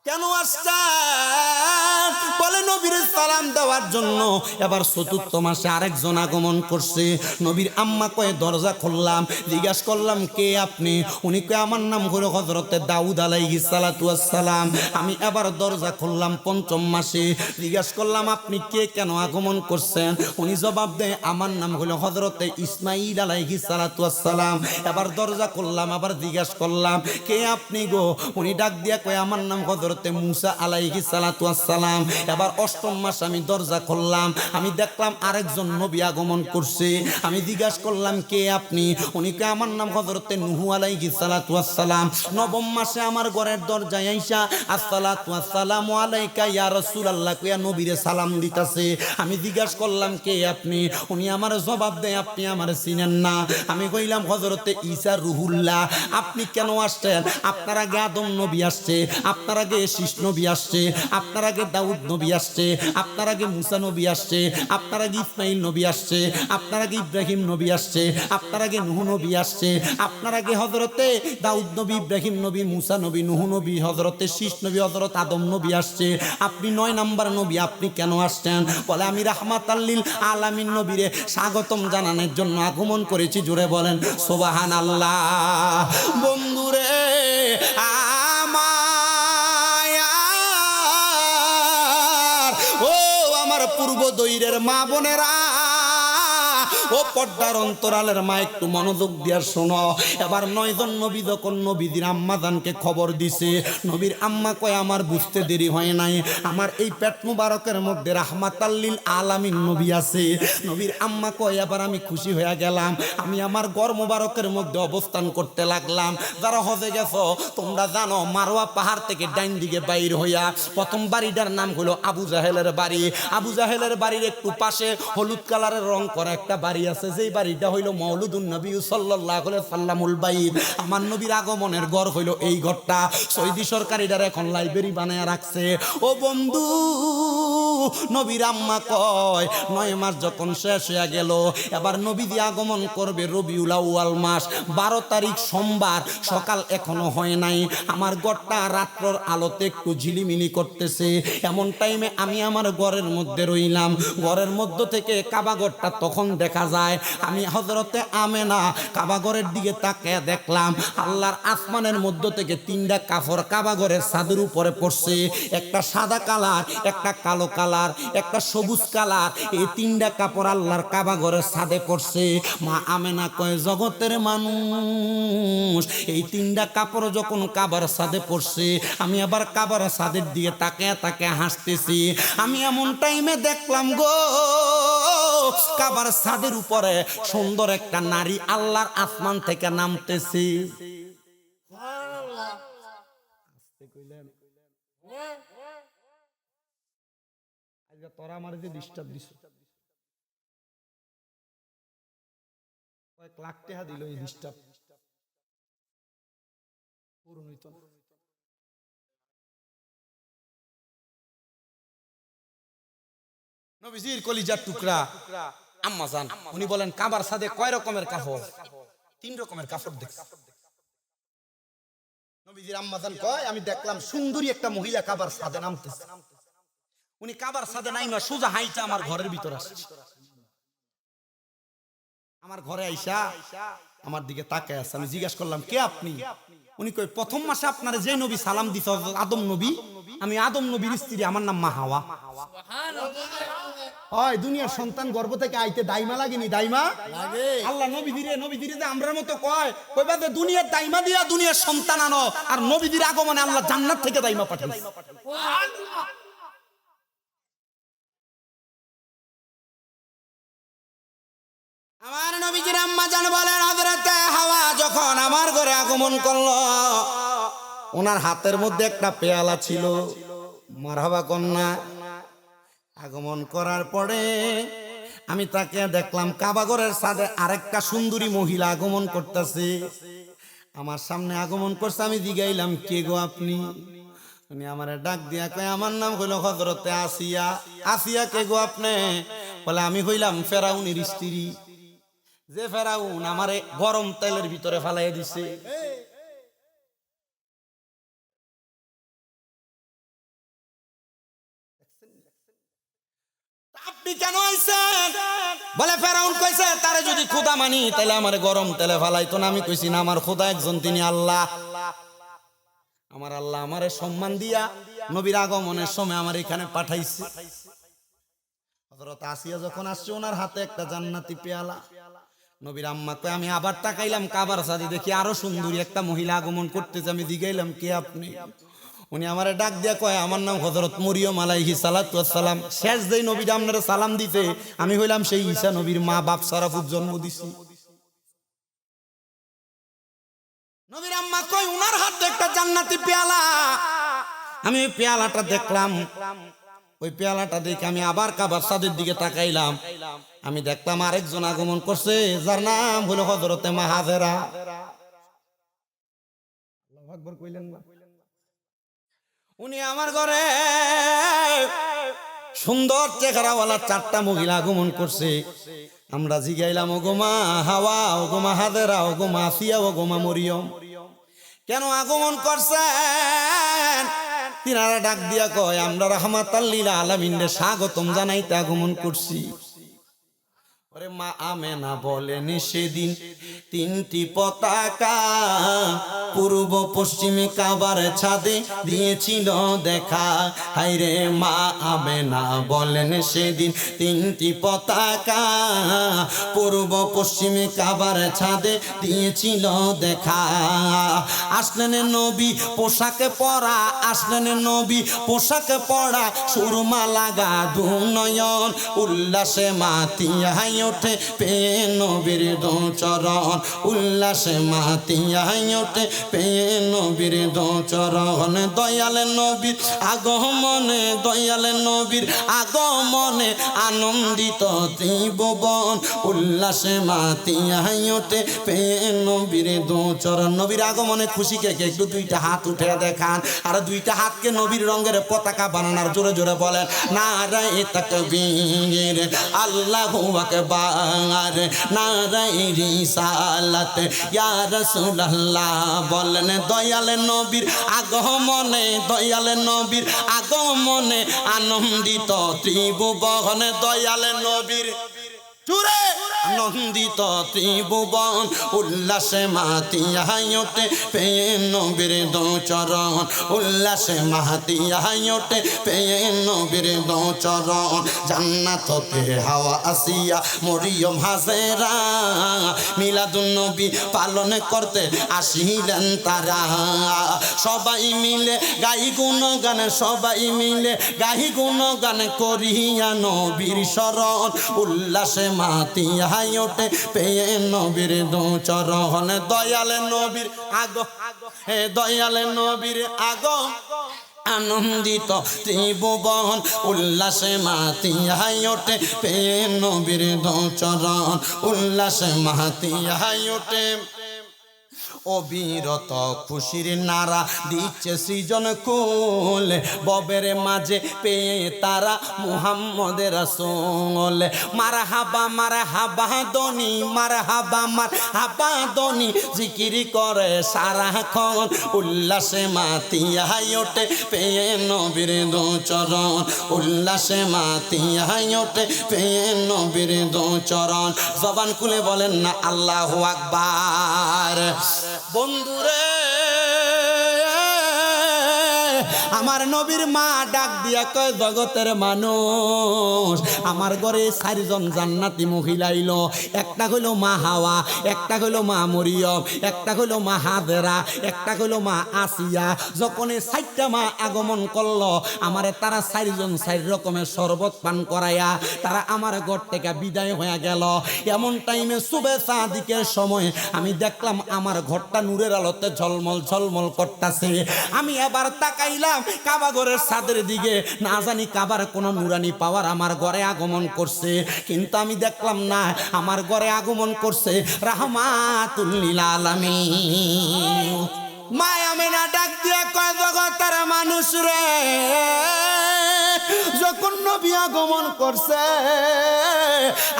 Speaker 1: কেন আসছেন? বলে নবীর সালাম দেওয়ার জন্য। এবার চতুর্থ মাসে আরেকজন আগমন করছে। নবীর আম্মা কয়ে দরজা খুললাম, জিজ্ঞাসা করলাম কে আপনি? উনি কয়ে আমার নাম হলো হযরতে দাউদ আলাইহিস সালাতু ওয়াস সালাম। আমি এবার দরজা খুললাম পঞ্চম মাসে, জিজ্ঞাসা করলাম আপনি কে, কেন আগমন করছেন? উনি জবাব দেয় আমার নাম হলো হযরতে ইসমাঈল আলাইহিস সালাতু ওয়াস সালাম। এবার দরজা খুললাম, আবার জিজ্ঞাসা করলাম কে আপনি গো? উনি ডাক দিয়া কয় আমার নাম হযরতে মুসা আলাইহিস সালাতু ওয়াস সালাম। এবার অষ্টম মাস আমি দরজা খুললাম, আমি দেখলাম আরেকজন নবী আগমন করছে। আমি জিজ্ঞাসা করলাম কে আপনি? উনি কয় আমার নাম হযরতে নূহ আলাইহিস সালাতু ওয়াস সালাম। নবম মাসে আমার ঘরের দরজায় আইসা আসসালাতু ওয়াসসালামু আলাইকা ইয়া রাসূলুল্লাহ কইয়া নবীরে সালাম দিতাছে। আমি জিজ্ঞাসা করলাম কে আপনি? উনি আমার জবাব দেয় আপনি আমার চিনেন না। আমি কইলাম হযরতে ঈসা রুহুল্লাহ। আপনি কেন আসছেন? আপনার আগে আদম নবী আসছে, আপনার আগে শীষ নবী আসছে, আপনার আগে দাউদ নবী আসছে, আপনার আগে মুসা নবী আসছে, আপনার আগে ইসমাইল নবী আসছে, আপনার আগে ইব্রাহিম নবী আসছে, আপনার আগে নূহ নবী আসছে, আপনার আগে হযরতে দাউদ নবী, ইব্রাহিম নবী, মুসা নবী, নূহ নবী, হযরতে শীষ নবী, হযরত আদম নবী আসছে। আপনি 9 নাম্বার নবী, আপনি কেন আসছেন? বলে আমি রাহমাতাল লিল আলামিন নবীরে স্বাগতম জানানোর জন্য আগমন করেছি। জোরে বলেন সুবহানাল্লাহ। বন্ধুরে আমার পূর্ব দৈরের মা বোনেরা, ও পর্দার অন্তরালের মা একটু মনোযোগ দিয়া শোনো। এবার 9 জন নবী যখন নবীদের আম্মাজানকে খবর দিছে, নবীর আম্মা কয় আমার বুঝতে দেরি হয় নাই, আমার এই পেট মুবারকের মধ্যে রাহমাতাল লিল আলামিন নবী আছে। নবীর আম্মা কয় এবার আমি খুশি হয়ে গেলাম। আমি আমার ঘর মুবারকের মধ্যে অবস্থান করতে লাগলাম। যারা হজে গেছো তোমরা জানো, মারওয়া পাহাড় থেকে ডাইন দিকে বাইর হইয়া প্রথম বাড়িটার নাম হলো আবু জাহেলের বাড়ি। আবু জাহেলের বাড়ির একটু পাশে হলুদ কালারের রং করা একটা বাড়ি আছে, যেই বাড়িটা হইলো মাউলুদুন নবী সাল্লাল্লাহু আলাইহি সাল্লামুল বাইত। আমার নবীর আগমনের ঘর হইলো এই ঘরটা। সৌদি সরকার এটার এখন লাইব্রেরি বানায় রাখছে। ও বন্ধু, নবীর আম্মা কয় 9 মাস যখন শেষ হয়ে গেল, এবার নবীজি আগমন করবে রবিউল আউয়াল মাস 12 তারিখ সোমবার। সকাল এখনো হয় নাই, আমার ঘরটা রাত্রর আলোতে একটু ঝিলিমিলি করতেছে। এমন টাইমে আমি আমার ঘরের মধ্যে রইলাম। ঘরের মধ্য থেকে কাবা ঘরটা তখন দেখা যায়। আমি হযরতে আমেনা কাবা ঘরের দিকে তাকিয়ে দেখলাম আল্লাহর আসমানের মধ্য থেকে 3টা কাপড় কাবা ঘরের ছাদের উপরে পড়ছে। একটা সাদা কালার, একটা কালো কালার, একটা সবুজ কালার। এই 3টা কাপড় আল্লাহর কাবা ঘরের ছাদে পড়ছে। মা আমেনা কয় জগতের মানুষ, এই 3টা কাপড় যখন কাবার ছাদে পড়ছে, আমি আবার কাবার ছাদের দিকে তাকিয়ে তাকিয়ে হাসতেছি। আমি এমন টাইমে দেখলাম গো, কাবার ছাদের উপরে সুন্দর একটা নারী আল্লাহর আসমান থেকে নামতেছে। তোরা আমার যে ডিস্টার্ব দিস, কয়েক লাখ টাকা দিল এই ডিস্টার্ব পূরণ হইত না। নবীজির কলিজার টুকরা আম্মা জান, উনি বলেন কাবার ছাদে কয় রকমের কাপড়? 3 রকমের কাপড় দেখছি। নবীজির আম্মা জান কয় আমি দেখলাম সুন্দরী একটা মহিলা কাবার ছাদে নামতেছে। উনি কাবার ছাদে নাইমা সোজা হাইটা আমার ঘরের ভিতর আসছে। আমার ঘরে আইসা আমার দিকে তাকায় আছে। আমি জিজ্ঞাসা করলাম কে আপনি? উনি কই প্রথম মাসে আপনার যে নবী সালাম দিছে আদম নবী, আমি আদম নবীর স্ত্রী, আমার নাম মা হাওয়া। হয় দুনিয়ার সন্তান গর্ভ থেকে আইতে দাইমা লাগেনি? দাইমা লাগে। আল্লাহ নবীদিরে যে আমরার মতো কয় কইবা যে দুনিয়ার দাইমা দিয়া দুনিয়ার সন্তান আনো, আর নবীদের আগমনে আল্লাহ জান্নাত থেকে দাইমা পাঠাইছে। সুবহানাল্লাহ। আমার নবীজির আম্মা জান বলেন হযরতে হাওয়া যখন আমার ঘরে আগমন করলো, ওনার হাতের মধ্যে একটা পেয়ালা ছিল। মারহাবা কন্যা। আগমন করার পরে আমি তাকে দেখলাম কাবাগরের ছাদে আরেকটা সুন্দরী মহিলা আগমন করতেছে। আমার সামনে আগমন করছে। আমি জিগাইলাম, কে গো আপনি? উনি আমারে ডাক দিয়া কয়, আমার নাম হইল হযরতে আসিয়া। আসিয়া কে গো আপনি? বলে, আমি হইলাম ফেরাউনের স্ত্রী, যে ফেরাউন আমারে গরম তেলের ভিতরে ফালাইয়া দিছে। আপনি কেন আইছেন? বলে, ফেরাউন কইছে তারে যদি খোদা মানি তাহলে আমার গরম তেলে ফালাইতো না। আমি কইছি না, আমার খোদা একজন, তিনি আল্লাহ। আমার আল্লাহ আমারে সম্মান দিয়া নবীর আগমনের সময় আমার এখানে পাঠাইছে। হযরত আসিয়া যখন আসছে, ওনার হাতে একটা জান্নাতি পেয়ালা। নবীর আম্মা কয়, আমি আবার তাকাইলাম কাবার সাথে, দেখি আরো সুন্দরী একটা মহিলা আগমন করতেছে। আমি জিগাইলাম, কে আপনি? উনি আমারে ডাক দিয়া কয়, আমার নাম হযরত মরিয়ম আলাইহিস সালাতু ওয়াস সালাম। শেষ যেই নবীটা আপনারা সালাম দিতে, আমি হইলাম সেই ঈসা নবীর মা। বাপ সারাফুত জন্ম দিছি। নবীর আম্মা কয়, উনার হাতে একটা জান্নাতি পেয়ালা। আমি ওই পেয়ালাটা দেখলাম। ওই পেয়ালাটা দেখে আমি আবার কাবার সাদের দিকে তাকাইলাম। আমি দেখলাম আরেকজন আগমন করছে, যার নাম হলো হযরতে মা হাজেরা। আল্লাহু আকবার কইলেন না? উনি আমার ঘরে সুন্দর চেহারাওয়ালা চারটা মহিলা আগমন করছে। আমরা জিগাইলাম, ওগো মা হাওয়া, ওগো মা হাজেরা, ওগো মা আসিয়া, ওগো মা মরিয়ম, কেন আগমন করছেন? তিনারা ডাক দিয়া কয়, আমরা রাহমাতাল লিল আলামিনে স্বাগতম জানাইতে আগমন করছি। ওরে মা আমেনা বলেন, সেদিন তিনটি পতাকা পূর্ব পশ্চিমে কাবার ছাদে দিয়েছিল দেখা। হায়রে মা আমেনা বলেন, সেদিন তিনটি পতাকা পূর্ব পশ্চিমে কাবার ছাদে দিয়েছিল দেখা। আসলেন নবী পোশাকে পরা, আসলেন নবী পোশাকে পরা, সুরমা লাগা দুনয়ন, উল্লাসে মাতিয়াই ওঠে পে নবীর দো চরণ, উল্লাসে মাতিয়াই ওঠে পে নবীর দো চরণ। দয়াল নবীর আগমনে, দয়াল নবীর আগমনে আনন্দিত ত্রিভুবন, উল্লাসে মাতিয়াই ওঠে পে নবীর দো চরণ। নবীর আগমনে খুশি কে কে? একটু দুইটা হাত উঠে দেখান, আর দুইটা হাতকে নবীর রঙের পতাকা বানানোর জোরে জোরে বলেন, নারায়ে তাকবীর, আল্লাহু আকবার, নারায়ে রিসালাত, ইয়া রাসূলুল্লাহ। বলেন, দয়াল নবীর আগমনে, দয়াল নবীর আগমনে আনন্দিত ত্রিভুবন, দয়াল নবীর চুরে আনন্দিত ত্রিভুবন, উল্লাসে মাতিয়াই ওঠে পে নবীর দো চরণ, উল্লাসে মাতিয়াই ওঠে পে নবীর দো চরণ। জান্নাত হতে হাওয়া আসিয়া মরিয়ম হাজেরা মিলাদুন নবী পালন করতে আসিলেন তারা। সবাই মিলে গাই গুণগান, সবাই মিলে গাই গুণগান করিয়া নবীর শরণ, উল্লাসে মাতিয়াই ওঠে পে নবীর দো চরণ। দয়াল নবীর হে দয়াল নবীর আনন্দিত ত্রিভুবন, উল্লাসে মাতিয়াই ওঠে পে নবীর দো চরণ, উল্লাসে মাতিয়াই ওঠে। অবিরত খুশির নারা দিচ্ছে সৃজন কুল, ববের মাঝে পেয়ে তারা মুহাম্মদের রাসূল। মারহাবা মারহাবা দনি, মারহাবা মারহাবা দনি জিকির করে সারাক্ষণ, উল্লাসে মাতিয়াই ওঠে পেয়ে নবীর দো চরণ, উল্লাসে মাতিয়াই ওঠে পেয়ে নবীর দো চরণ। জবান খুলে বলেন না আল্লাহু আকবার। বন্ধুরে আমার নবীর মা ডাক দিয়া কয় জগতের মানুষ আমার ঘরে 4 জন জান্নাতি মহিলা আইলো একটা হলো মা হাওয়া একটা হলো মা মরিয়ম একটা হলো মা হাজেরা একটা হলো মা আসিয়া যখন এই 4টা মা আগমন করলো আমারে তারা 4 জন 4 রকমের শরবত পান করায়া তারা আমার ঘর থেকে বিদায় হয়ে গেল এমন টাইমে সুবে সাদিকের সময় আমি দেখলাম আমার ঘরটা নূরের আলোতে ঝলমল ঝলমল করতেছে আমি এবার তাকাইলাম কাবা ঘরের ছাদের দিকে না জানি কাবার কোনো নুরানি পাওয়ার আমার ঘরে আগমন করছে কিন্তু আমি দেখলাম না আমার ঘরে আগমন করছে রাহমাতুল লিল আলামিন মা আমেনা ডাক দিয়ে কয় জগতের মানুষ রে যখন নবী আগমন করছে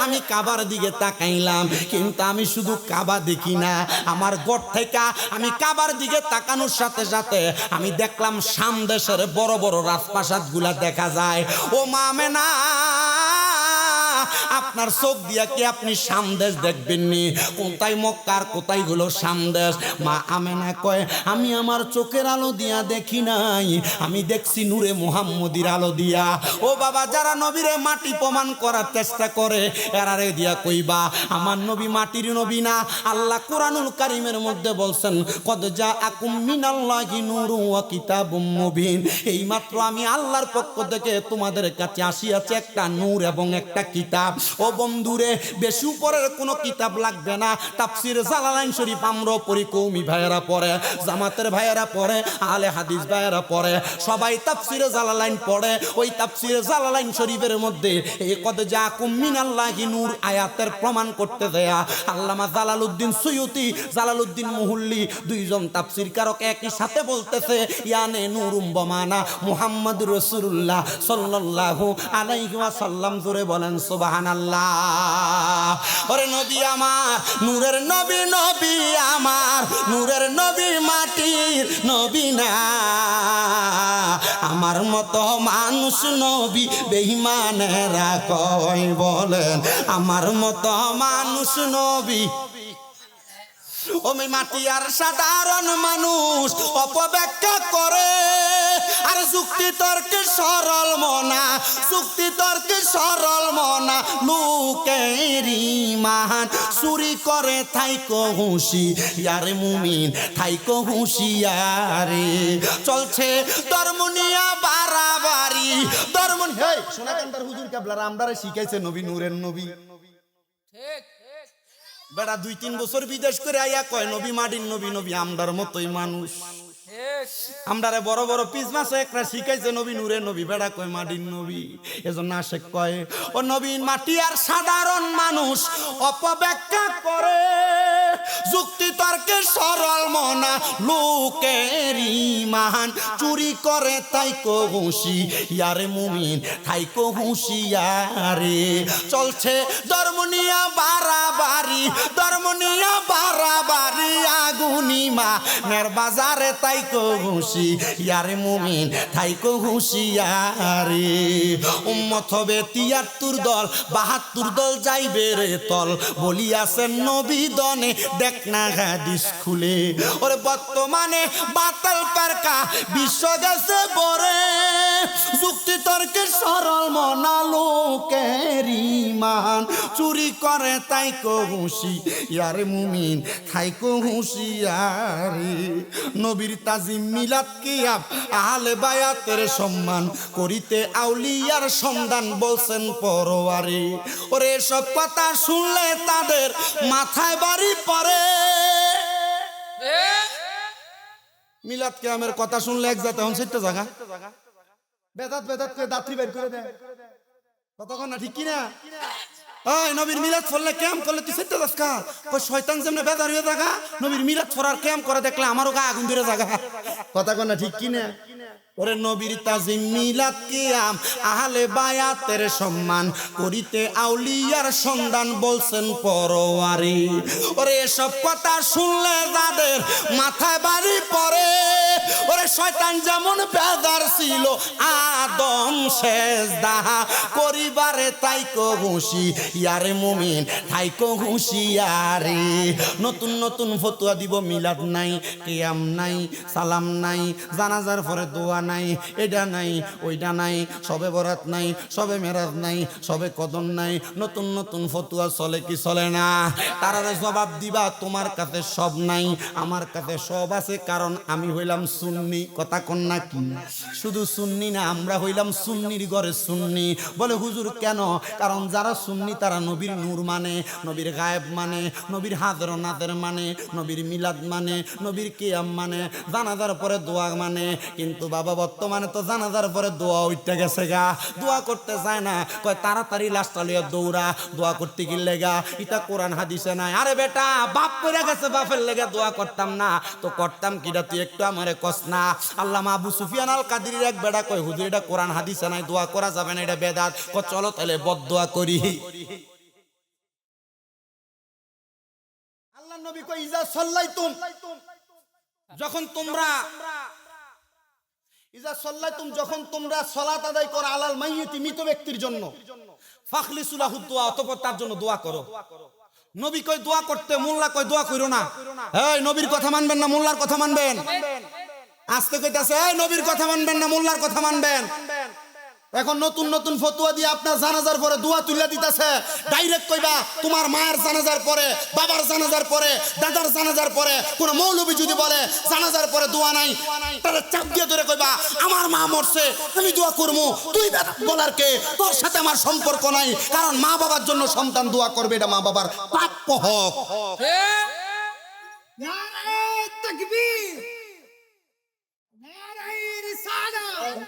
Speaker 1: আমি কাবার দিকে তাকাইলাম কিন্তু আমি শুধু কাবা দেখি না আমার ঘর থেকে আমি কাবার দিকে তাকানোর সাথে সাথে আমি দেখলাম শাম দেশের বড় বড় রাজপ্রাসাদগুলা দেখা যায় ও মা আমেনা আপনার চোখ দিয়া কি আপনি শাম দেশ দেখবেন নি কোথায় মক্কার কোথায় হলো শাম দেশ মা আমেনা কয় আমি আমার চোখের আলো দিয়া দেখি নাই আমি দেখছি নূরে মুহাম্মদীর আলো দিয়া ও বাবা যারা নবীরে মাটি প্রমাণ করার চেষ্টা করে এরারে দিয়া কইবা আমার নবী মাটির নবী না আল্লাহ কোরআনুল কারীমের মধ্যে বলছেন কদ জাআকুম মিনাল্লাহি নূরুন ওয়া কিতাবুম মুবিন এইমাত্র আমি আল্লাহর পক্ষ থেকে তোমাদের কাছে আসিয়াছে একটা নূর এবং একটা কিতাব ও বন্ধুরে বেশি উপরের কোনো কিতাব লাগবে না তাফসীর জালালাইন শরীফ আমরা পড়ি কওমি ভাইয়েরা পড়ে জামাতের ভাইয়েরা পড়ে আহলে হাদিস ভাইয়েরা পড়ে সবাই তাফসীর জালালাইন পড়ে ওই তাফসীর জালালাইন শরীফের মধ্যে এই কদ জাআকুম মিনাল্লাহি নূর আয়াতের প্রমাণ করতে দেয়া আল্লামা জালালউদ্দিন সুয়ুতি জালালউদ্দিন মুহুল্লি দুইজন তাফসীর কারক একই সাথে বলতেছে ইয়ানে নূরুম বমানা মুহাম্মাদুর রাসূলুল্লাহ সাল্লাল্লাহু আলাইহি ওয়াসাল্লাম জোরে বলেন সুবহানাল্লাহ ওরে নবী আমার নূরের নবী নবী আমার নূরের নবী মাটির নবী না আমার মতো মানুষ নবী বেঈমানেরা কয় বলেন আমার মতো মানুষ নবী ওই মাটি আর সাধারণ মানুষ অপব্যাখ্যা করে আর যুক্তি তর্কে সরল মনা যুক্তি তর্কে সরল মনা লোকের ঈমান চুরি করে থাইকো হুঁশিয়ারে মুমিন থাইকো হুঁশিয়ারে চলছে ধর্ম নিয়া বাড়াবাড়ি ধর্ম হেই সোনাকান্দার হুজুর কেবলার আমরারে শিখাইছে নবী নূরের নবী ঠিক বেড়া 2-3 বছর বিদেশ করে আইয়া কয় নবী মাটির নবী নবী আমরার মতোই মানুষ আমরারে বড় বড় পিস মাছ একটা শিখাইছে নবী নূরের নবী বেড়া কয় মাটির নবী এজন্য আশেক কয় ও নবী মাটি আর সাধারণ মানুষ অপব্যাখ্যা করে যুক্তি তর্কে সরল মনা লোকের ঈমান চুরি করে তাইকো হুঁশিয়ারে মুমিন থাইকো হুঁশিয়ারে চলছে ধর্ম নিয়া বাড়াবাড়ি ধর্ম নিয়া বাড়াবাড়ি আগুনিমা নের বাজারে তাইকো হুঁশিয়ারে মুমিন থাইকো হুঁশিয়ারে উম্মত হবে 73 দল 72 দল যাইবে রে তল বলিয়াছেন নবী দনে দেখ না হাদিস খুলে ওরে বর্তমানে বাতাল পারকা বিশ্ব গেছে বরে যুক্তি তর্কে সরল মনা লোকের ঈমান চুরি করে তাইকো হুঁশিয়ারে মুমিন থাইকো হুঁশিয়ারে নবীর তাজিম মিলাদ কিয়াব আহলে বায়াতের সম্মান করিতে আউলিয়ার সন্ধান বলছেন পরওয়ারি ওরে সব কথা শুনলে তাদের মাথায় বাড়ি পড়ে মিলাদ কিয়ামের কথা শুনলে এক জাতে হন সেটা জায়গা বেদাত বেদাত করে দাত্রী বের করে দেয় কতক্ষণ না ঠিক কিনা ওই নবীর মিলাদ পড়লে ক্যাম্প করলে তুই সেটা দাসকা কই শয়তান যেমনে বেজার হয়ে জায়গা নবীর মিলাদ পড়ার ক্যাম্প করে দেখলে আমারও গা আগুন ধরে জায়গা কতক্ষণ না ঠিক কিনা ওরে নবীর তাজিম মিলাদ কিয়াম আহলে বায়াতের সম্মান করিতে আউলিয়ার সন্ধান বলছেন পরওয়ারি ওরে এসব কথা শুনলে যাদের মাথায় বাড়ি পড়ে ওরে শয়তান যেমন বেজার ছিল আদম সেজদা করিবারে তাইকো হুঁশিয়ারে মুমিন থাইকো হুঁশিয়ারে নতুন নতুন ফতোয়া দিব মিলাদ নাই কিয়াম নাই সালাম নাই জানাজার পরে দোয়া নাই, এটা নাই, ওইটা নাই, সবে বরাত নাই, সবে মেরাজ নাই, সবে কদর নাই, নতুন নতুন ফতুয়া চলে কি চলে না? তারারে জবাব দিবা তোমার কাছে সব নাই, আমার কাছে সব আছে, কারণ আমি হইলাম সুন্নি। কথা কন না কি? শুধু সুন্নি না, আমরা হইলাম সুন্নির ঘরে সুন্নি। বলে হুজুর কেন? কারণ যারা সুন্নি তারা নবীর নূর মানে, নবীর গায়েব মানে, নবীর হাজর নাজের মানে, নবীর মিলাদ মানে, নবীর কিয়াম মানে, জানাজার পরে দোয়া মানে। কিন্তু বাবা বর্তমানে তো জানাজার পরে দোয়া উঠতে গেছে গা, দোয়া করতে চায় না, কয় তাড়াতাড়ি লাশটা লইয়া দৌড়া, দোয়া করতে গেলে গা এটা কোরআন হাদিসে নাই। আরে বেটা, বাপ করে গেছে, বাপের লেগে দোয়া করতাম না তো করতাম কিটা, তুই একটু আমারে কস না। আল্লামা আবু সুফিয়ান আল কাদিরের এক বেটা কয় হুজুর এটা কোরআন হাদিসে নাই, দোয়া করা যাবে না, এটা বেদাত। কয় চলো তাহলে বদদোয়া করি। আল্লাহ নবী কয় ইজা সাল্লাইতুম, যখন তোমরা যখন তোমরা সালাত আদায় করো আলাল মাইয়িতি, মৃত ব্যক্তির জন্য, ফাখলিসু লাহু দুআ, অতঃপর তার জন্য দোয়া করো। নবী কয় দোয়া করতে, মোল্লা কয় দোয়া কইরো না। এই নবীর কথা মানবেন না মোল্লার কথা মানবেন? আস্তে কইতাছে এই নবীর কথা মানবেন না মোল্লার কথা মানবেন? এখন নতুন নতুন ফতুয়া দিয়ে আপনার জানাজার পরে দোয়া তুলে দিতেছে। ডাইরেক্ট কইবা তোমার মায়ের জানাজার পরে, বাবার জানাজার পরে, দাদার জানাজার পরে কোন মৌলবী যদি বলে জানাজার পরে দোয়া নাই, তাহলে চাপ দিয়ে ধরে কইবা আমার মা মরছে আমি দোয়া করবো। তুই বলার কে? তোর সাথে আমার সম্পর্ক নাই, কারণ মা বাবার জন্য সন্তান দোয়া করবে, এটা মা বাবার প্রাপ্য হক।
Speaker 2: নারে তাকবীর, নারে রিসালাত,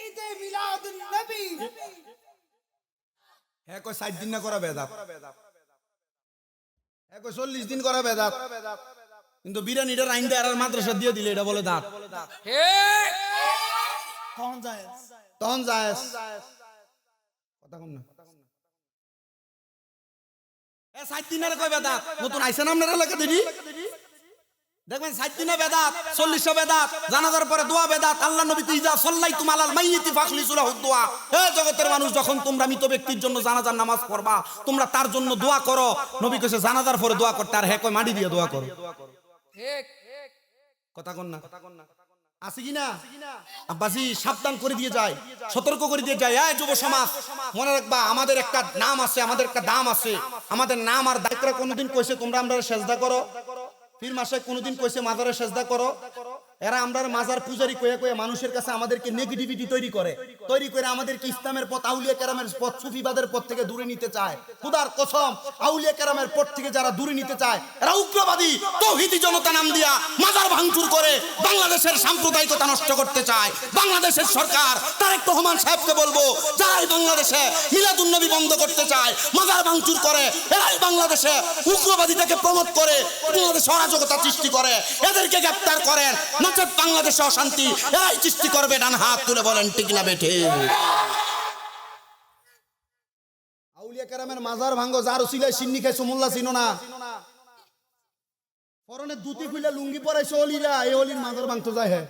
Speaker 2: ঈদে মিলাদুন নবী।
Speaker 1: হ্যাঁ কয় 60 দিন না করা বেদাত, হ্যাঁ কয় 40 দিন করা বেদাত, কিন্তু বিরানিটা রাইন দেয় আর মাদ্রাসা দিয়ে দিলে এটা বলে দাঁত। তখন যায় কথা কম না। 60 দিনের কয় বেদাত? নতুন আইছেন আপনার এলাকা দিদি দেখবেন 60 দিনে বেদাত, 40 বেদাত, জানাজার পরে দোয়া বেদাত। আল্লাহ নবী তো ইজা সাল্লাইতুম আলাল মাইয়িতি ফাখলিসু লাহু দুআ, হে জগতের মানুষ যখন তোমরা মৃত ব্যক্তির জন্য জানাজার নামাজ পড়বা তোমরা তার জন্য দোয়া করো। নবী কইছে জানাজার পরে দোয়া করতে, আর হে কয় মাটি দিয়ে দোয়া করো। ঠিক কথা কন না? আছে কি না? আব্বাজি সাবধান করে দিয়ে যায়, সতর্ক করে দিয়ে যায়। এই যুব সমাজ মনে রাখবা, আমাদের একটা নাম আছে, আমাদের একটা দাম আছে। আমাদের নাম আর দায়িত্বরা কোনোদিন কইছে তোমরা আমরা সেজদা করো, পীর মাসে কোনোদিন কইছে মাজারে সেজদা করো। এরা আমরা মাজার পূজারি কয়ে কয়ে মানুষের কাছে আমাদেরকে নেগেটিভিটি তৈরি করে আমাদেরকে ইসলামের পথ, আউলিয়া কেরামের পথ, সুফিবাদের পথ থেকে দূরে নিতে চায়। খোদার কসম, আউলিয়া কেরামের পথ থেকে যারা দূরে নিতে চায় এরা উগ্রবাদী তৌহিদি জনতা নাম দিয়া মাজার ভাঙচুর করে বাংলাদেশের সাম্প্রদায়িকতা নষ্ট করতে চায়। বাংলাদেশের সরকার তারেক রহমান সাহেবকে বলবো, যারাই বাংলাদেশে মিলাদুন নবী বন্ধ করতে চায়, মাজার ভাঙচুর করে, এরাই বাংলাদেশে উগ্রবাদিতাকে প্রমোট করে বাংলাদেশে অরাজকতা সৃষ্টি করে, এদেরকে গ্রেফতার করেন, নচেত বাংলাদেশে অশান্তি এরাই সৃষ্টি করবে। ডান হাত তুলে বলেন ঠিক না বেঠে? আউলিয়া কেরামের মাজার ভাঙ্গো, যার উসিলায় সিন্নি খাইছো মোল্লা চিনো না, পরনে দুটি খুলে লুঙ্গি পরাইছো অলিরা, এই অলির মাজার ভাঙতে যায়। হ্যাঁ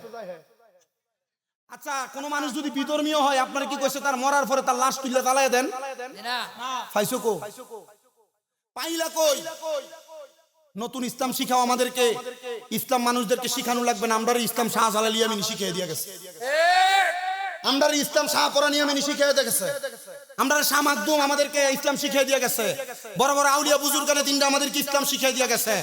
Speaker 1: আচ্ছা, কোন মানুষ যদি বিধর্মীয় হয় আপনারা কি কইছে তার মরার পরে তার লাশ তুলে জ্বালায় দেন? না। পাইছো কো? পাইলা কই? নতুন ইসলাম শিখাও আমাদেরকে। ইসলাম মানুষদেরকে শিখানো লাগবে না, আমরা ইসলাম শাহজালাল ইয়ামিনী শিখিয়ে দিয়ে গেছে, আমরা ইসলাম শাহপরানী ইয়ামিনী শিখিয়ে দিয়ে গেছে, আমরা শাহ মাকদুম আমাদেরকে ইসলাম শিখিয়ে দিয়ে গেছে, বড় বড় আউলিয়া বুজুর্গানে তিনটা আমাদেরকে ইসলাম শিখিয়ে দিয়ে গেছে।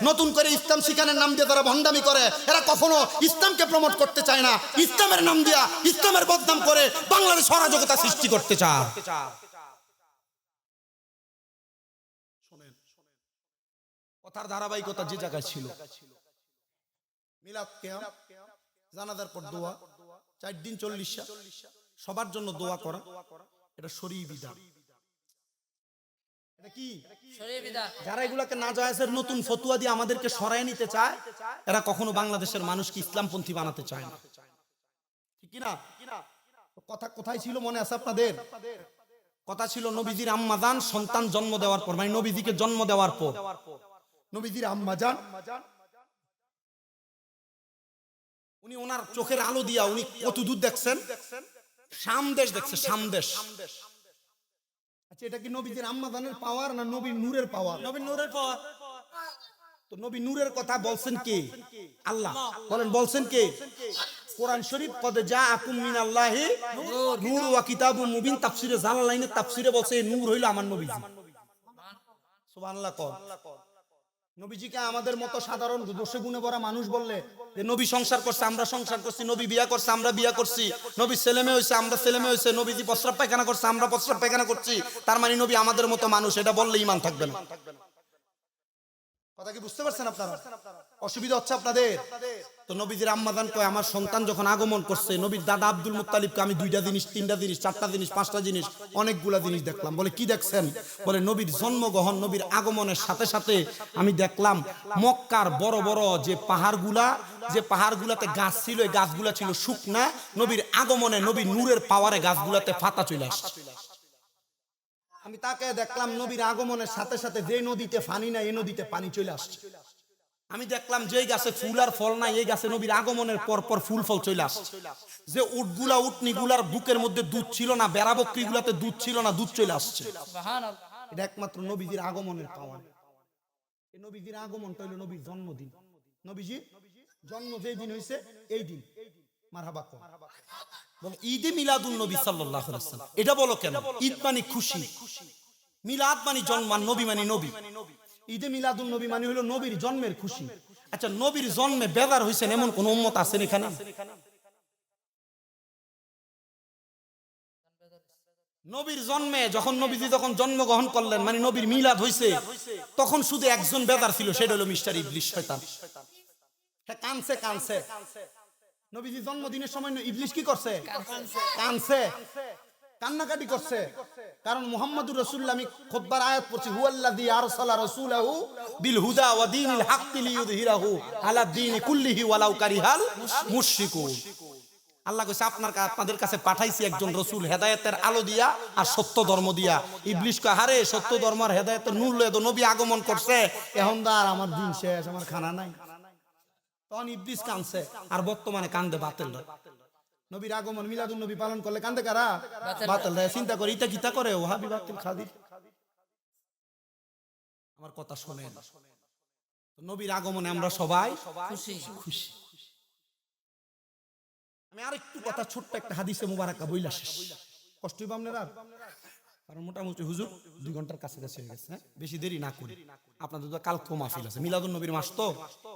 Speaker 1: নতুন করে ইসলাম শিখানোর নাম দিয়ে তারা ভণ্ডামি করে, এরা কখনো ইসলামকে প্রমোট করতে চায় না, ইসলামের নাম দিয়া ইসলামের বদনাম করে বাংলাদেশ অরাজকতা সৃষ্টি করতে চায়। কথার ধারাবাহিকতা যে জায়গায় ছিল, মিলাদ কিয়াম, জানাজার পর দোয়া, 4 দিন 40 সবার জন্য দোয়া করা, এটা শরঈ বিধান। এটা কি শরঈ বিধান? যারা এগুলাকে নাজায়েজের নতুন ফতোয়া দিয়ে আমাদেরকে সরায় নিতে চায়, এরা কখনো বাংলাদেশের মানুষকে ইসলামপন্থী বানাতে চায় না, ঠিক কি না? কথা কোথায় ছিল মনে আছে আপনাদের? কথা ছিল নবীজির আম্মা জান সন্তান জন্ম দেওয়ার পর, মানে নবীজিকে জন্ম দেওয়ার পর নবীজির আম্মা জান উনি ওনার চোখের আলো দিয়া উনি কত দূর দেখছেন? শাম দেশ দেখছে, শাম দেশ। আচ্ছা, এটা কি নবীজির আম্মা জানের পাওয়ার না নবীর নূরের পাওয়ার? নবীর নূরের পাওয়ার। তো নবী নূরের কথা বলছেন কে? আল্লাহ। বলেন বলছেন কে? কোরআন শরীফ কদ জাআকুম মিনাল্লাহি নূর ওয়া কিতাবুম মুবিন তাফসিরে জালালাইনের তাফসিরে বলছে এই নূর হইল আমার নবীজি। সুবহানাল্লাহ কর। নবীজিকে আমাদের মতো সাধারণ দোষে গুণে ভরা মানুষ বললে যে নবী সংসার করছে আমরা সংসার করছি, নবী বিয়া করছে আমরা বিয়া করছি, নবী ছেলেমেয়ে হইছে আমরা ছেলেমেয়ে হইছে, নবীজি প্রস্রাব পায়খানা করছে আমরা প্রস্রাব পায়খানা করছি, তার মানে নবী আমাদের মতো মানুষ, এটা বললে ঈমান থাকবে না। কথা কি বুঝতে পারছেন আপনারা? অসুবিধা হচ্ছে আপনাদের? তো নবীজির আম্মাজান কয় আমার সন্তান যখন আগমন করছে, নবীর দাদা আব্দুল মুত্তালিবকে আমি 2টা জিনিস 3টা জিনিস 4টা জিনিস 5টা জিনিস অনেকগুলা জিনিস দেখলাম। বলে কি দেখছেন? বলে নবীর জন্মগ্রহণ, নবীর আগমনের সাথে সাথে আমি দেখলাম মক্কার বড় বড় যে পাহাড়গুলাতে গাছ ছিল, এই গাছগুলা ছিল শুকনা, নবীর আগমনে নবীর নূরের পাওয়ারে গাছগুলাতে পাতা চলে আসছে। আমি তাকে দেখলাম নবীর আগমনের সাথে সাথে যে নদীতে পানি নাই এই নদীতে পানি চলে আসছে। আমি দেখলাম যে গাছে ফুল আর ফল নাই এই গাছে নবীর আগমনের পর পর ফুল ফল চলে আসছে। যে উটনিগুলার বুকের মধ্যে দুধ ছিল না, বেড়া বকরিগুলাতে দুধ ছিল না, দুধ চলে আসছে। এটা একমাত্র নবীজির আগমনের পাওয়ার। এই নবীজির আগমনটা হলো নবীর জন্মদিন। নবীজির জন্ম যেই দিন হয়েছে এই দিন মারহাবা কর। বলে ঈদে মিলাদুন নবী সাল্লাল্লাহু আলাইহি ওয়াসাল্লাম। এটা বলো কেন? ঈদ মানে খুশি, মিলাদ মানে জন্ম, নবী মানে নবী। ঈদে মিলাদুন নবী মানে হলো নবীর জন্মের খুশি। আচ্ছা, নবীর জন্মে বেজার হইছেন এমন কোন উম্মত আছেন এখানে? নবীর জন্মে যখন নবীজি যখন জন্মগ্রহণ করলেন মানে নবীর মিলাদ হইছে, তখন শুধু একজন বেজার ছিল, সেটা হলো মিস্টার ইবলিস শয়তান। হ্যাঁ, কানছে। নবীজি জন্মদিনের সময় ইবলিস কি করছে? কানছে, কান্নাকাটি করছে। কারণ মুহাম্মদুর রাসূলুল্লাহ, আমি খুতবার আয়াত পড়ছি, হুয়াল্লাযী আরসালা রাসূলাহু বিল হুদা ওয়া দীনিল হাক্কি লিইয়ুযহিরাহু আলা দীনি কুল্লিহি ওয়ালাউ কারিহাল মুশরিকুন। আল্লাহ কইছে আপনাদের কাছে পাঠাইছি একজন রাসূল হেদায়েতের আলো দিয়া আর সত্য ধর্ম দিয়া। ইবলিস কয় হারে সত্য ধর্ম আর হেদায়েতের নূর লয়ে তো নবী আগমন করছে, এখন তো আর আমার দিন শেষ, আমার খানা নাই। তখন ইবলিস কানছে, আর বর্তমানে কান্দে বাতিলরা। নবীর আগমন মিলাদুন নবী পালন করলে কান্দে কারা? বাতিলরা। চিন্তা করে এটা কিতা করে ওহাবি বাতিল খাদির। আমার কথা শুনেন, নবীর আগমনে আমরা সবাই খুশি। আমি আরেকটু কথা ছোট্ট একটা হাদিসে মুবারাকা বইলা শেষ। কষ্ট হইব আপনারা? কারণ মোটামুটি হুজুর 2 ঘন্টার কাছাকাছি হয়ে গেছে। বেশি দেরি না করি। আপনাদের তো কালকে মাহফিল আছে, মিলাদুন নবীর মাস তো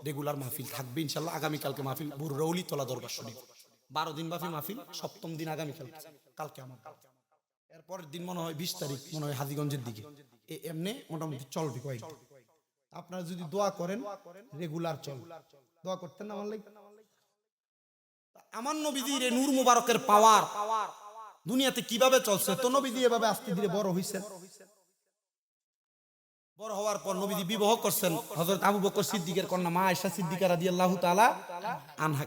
Speaker 1: রেগুলার মাহফিল থাকবে ইনশাআল্লাহ। আগামীকালকে মাহফিল বুররৌলি তলা দরবার শরীফ, 12 দিন ব্যাপী মাহফিল। 7ম দিন আগামীকাল, কালকে আমার। এরপরের দিন মনে হয় 20 তারিখ মনে হয় হাজীগঞ্জের দিকে। এমনি মোটামুটি চলবে কয়েকদিন। আপনারা যদি দোয়া করেন রেগুলার চল, দোয়া করতেন না আমার লাগি। আমার নবীজির এই নূর মুবারকের পাওয়ার দুনিয়াতে কিভাবে চলছে, তো নবীজি এভাবে আস্তে ধীরে বড় হইছেন। বড় হওয়ার পর নবীজি বিবাহ করছেন হযরত আবু বকর সিদ্দিকের কন্যা মা আয়েশা সিদ্দিকা রাদিয়াল্লাহু তাআলা আনহা।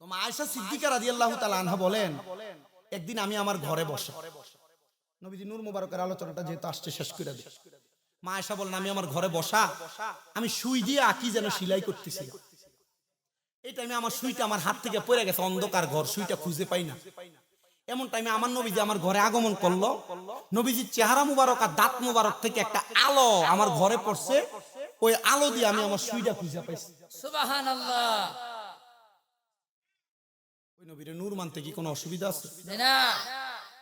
Speaker 1: তো মা আয়েশা সিদ্দিকা রাদিয়াল্লাহু তাআলা আনহা বলেন, একদিন আমি আমার ঘরে বসে, নবীজি নূর মুবারকের আলোচনাটা যেহেতু আসছে শেষ করে দিই। মা আয়েশা বলেন আমি আমার ঘরে বসা, আমি সুই দিয়ে আকি যেন সেলাই করতেছি। এই টাইমে আমার সুইটা আমার হাত থেকে পড়ে গেছে, অন্ধকার ঘর, সুইটা খুঁজে পাই না। এমন টাইমে আমার নবীজি আমার ঘরে আগমন করলো। নবীজির চেহারা মুবারক আর দাঁত মুবারক থেকে একটা আলো আমার ঘরে পড়ছে, ওই আলো দিয়ে আমি আমার সুইটা খুঁজে পাইছি।
Speaker 3: সুবহানাল্লাহ।
Speaker 1: ওই নবীর নূর মানতে কি কোনো অসুবিধা আছে?
Speaker 3: না।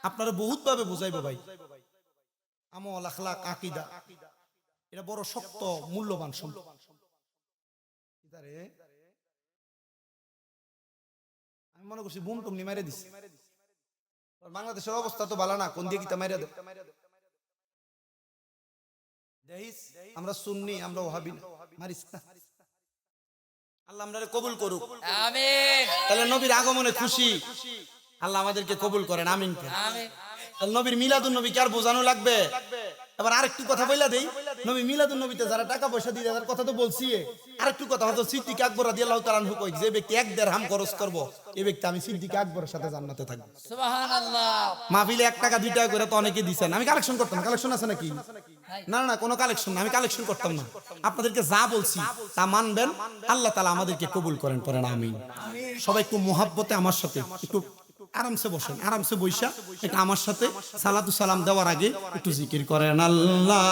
Speaker 1: আপনারা বহুত ভাবে বুঝাইবো ভাই। আমল, আখলাক, আকীদা এটা বড় শক্ত মূল্যবান সম্পদ। আমি মনে করছি বুম টুমনি মেরে দিছি। বাংলাদেশের অবস্থা তো ভালো না, কোন দিয়ে কিতা মেরে দেব। দেখিস আমরা সুন্নি, আমরা ওহাবি না, মারিস না। আল্লাহ আমাদের কবুল করুক,
Speaker 3: আমিন।
Speaker 1: তাহলে নবীর আগমনে খুশি, আল্লাহ আমাদেরকে কবুল করেন, আমিন।
Speaker 3: আমিন।
Speaker 1: তাহলে নবীর মিলাদুন নবী কি আর বোঝানো লাগবে? এবার আরেকটু কথা বইলা দেই, নবী মিলাদুন নবীতে যারা টাকা পয়সা দিয়ে তাদের কথা তো বলছি। আরেকটু কথা, হয়তো সিদ্দিক আকবর রাদিয়াল্লাহু তাআলা আনহু কয় যে ব্যক্তি 1 দিরহাম খরচ করব, এই ব্যক্তি আমি সিদ্দিক আকবরের সাথে জান্নাতে থাকব।
Speaker 3: সুবহানাল্লাহ।
Speaker 1: মাহফিলে 1 টাকা 2 টাকা করে তো অনেকে দিবেন, আমি কালেকশন করতাম না। কালেকশন আছে নাকি? না না, কোনো কালেকশন না, আমি কালেকশন করতাম না। আপনাদেরকে যা বলছি তা মানবেন, আল্লাহ তাআলা আমাদেরকে কবুল করেন, পড়েন আমিন। সবাই একটু মুহাব্বতে আমার সাথে একটু আরামসে বসেন, আরামসে বইসা একটু আমার সাথে সালাতু সালাম দেওয়ার আগে একটু জিকির করেন, আল্লাহ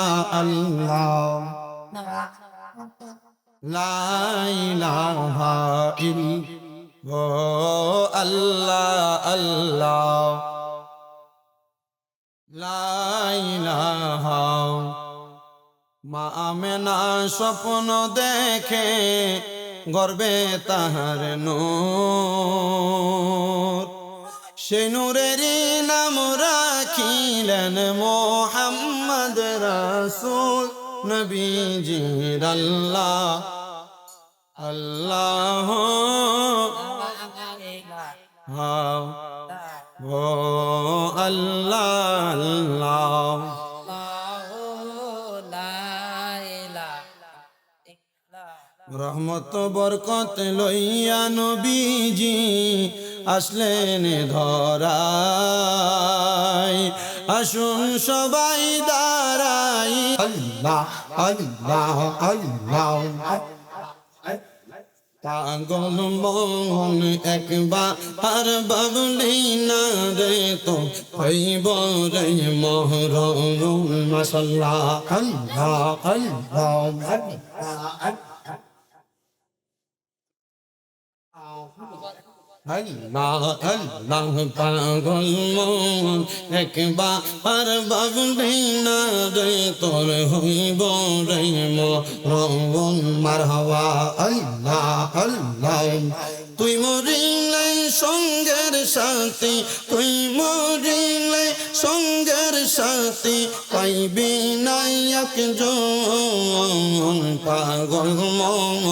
Speaker 1: আল্লাহ লা ইলাহা ইল্লাল্লাহ আল্লাহ লা ইলাহা। মা আমেনা স্বপ্ন দেখে গর্বে তাহার নূর, সে নূরেরই নাম রাখিলেন মোহাম্মদ রাসূল নবীজির আল্লাহ আল্লাহ ও আল্লাহ আল্লাহ। রহমত বরকত লইয়া নবীজি আসলেন ধরাই, আসুন সবাই দাঁড়াই। আল্লাহ আল্লাহ আল্লাহ। পাগল মন একবার আর বাবলি না রে তো হইব রে মহরম। মাশাআল্লাহ আল্লাহ আল্লাহ। আল্লাহ আল্লাহ। পাগল মন একবার আর বাবলি না রে তোর হইব রে মরণ। মারহাবা আল্লাহ আল্লাহ। তুই মরিলে সঙ্গের সাথী, তুই মরিলে সঙ্গের সাথী পাইবি না একজন। পাগল মন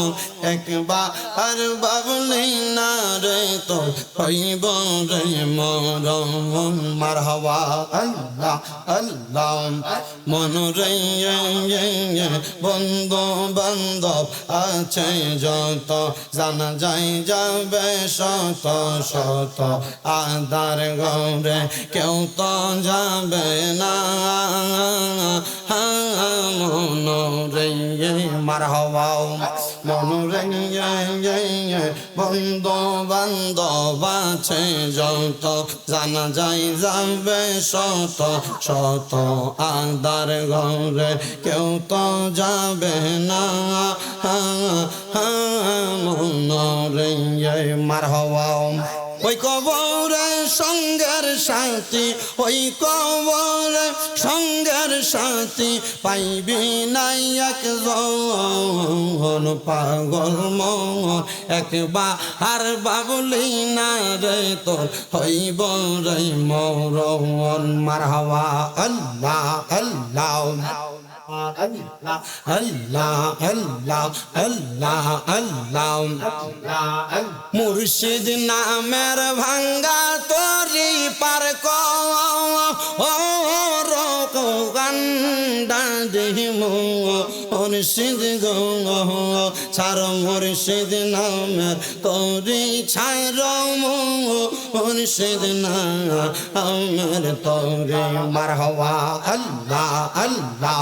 Speaker 1: একবার আর বাবলি না রে তো হইব রে মরণ। মারহাবা আল্লাহ আল্লাহ। মন রে বন্ধু বান্ধব আছে যত, জানা যায় যাবে শত শত, আদার ঘরে কেউ তো যাবে না। মন রে মারহাবা। মন রে বন্ধু বান্ধব আছে যত, জানা যায় যাবে শত শত, আদার ঘরে কেউ তো যাবে না। মন রে মারহাবা। ওই কবরে সঙ্গের সাথী, ওই কবরে সঙ্গের সাথী পাইবি নাই একজন। পাগল মন একবার আর বাবলি না রে তোর হইব রে মরণ। মারহাবা আল্লাহ আল্লাহ আল্লাহ আল্লাহ আল্লাহ আল্লাহ। মুর্শিদ নামের ভাঙ্গা তরি পার কান্দা দিম মুর্শিদ গো ছাড়। মুর্শিদ নামের তরি ছাড় মুর্শিদ নামের তরি। মারহাবা আল্লাহ আল্লাহ।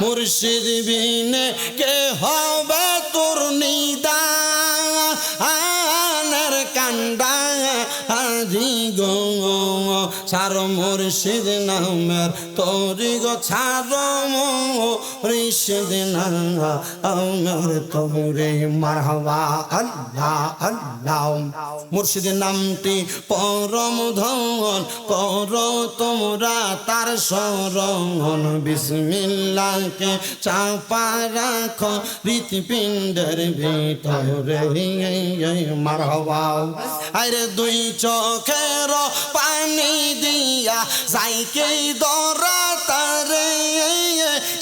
Speaker 1: মুর্শিদ বিনে কে হবে তোর নিদানের কান্দা আজি গো ছাড়। মুর্শিদ নামের তোরি গো ছাড় মুর্শিদ নামের তোরে। মারহাবা আল্লাহ আল্লাহ। মুর্শিদের নামটি পরম ধন, কর তোমরা তার শরণ। বিসমিল্লাহকে চাপা রাখো হৃৎপিণ্ডের ভিতরে। মারহাবা। আরে দুই চোখের পানি দিয়া যাইকে দরা তারে,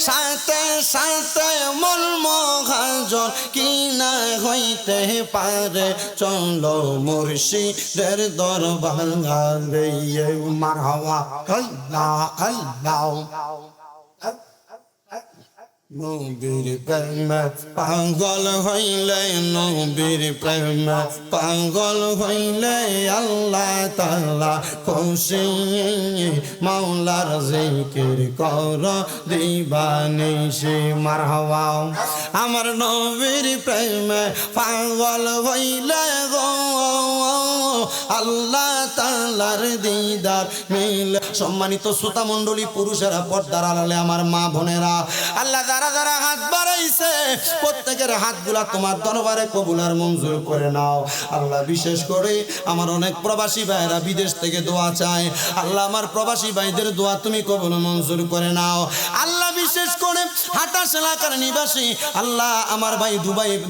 Speaker 1: সাথে সাথে মন মহাজন কি না হইতে পারে। চলো মুর্শিদের দরবারে। মারহাবা আল্লাহ আল্লাহ। নবীর প্রেমে পাগল হইলে, নবীর প্রেমে পাগল হইলে আল্লাহ তাআলা খুশি। মাওলার জিকির কর দিবানিশি। মারহাবা। আমার নবীর প্রেমে পাগল হইলে গো আল্লাহ তাআলার দিদার মিল। সম্মানিত শ্রোতা মণ্ডলী, পুরুষেরা, পর্দার আড়ালে আমার মা বোনেরা, আল্লাহ যারা যারা হাত বাড়াইছে প্রত্যেকের হাতগুলা তোমার দরবারে কবুল আর মঞ্জুর করে নাও। আল্লাহ বিশেষ করে আমার অনেক প্রবাসী ভাইরা বিদেশ থেকে দোয়া চায়, আল্লাহ আমার প্রবাসী ভাইদের দোয়া তুমি কবুল মঞ্জুর করে নাও। আল্লাহ বিশেষ করে হাটাস এলাকার নিবাসী, আল্লাহ আমার ভাই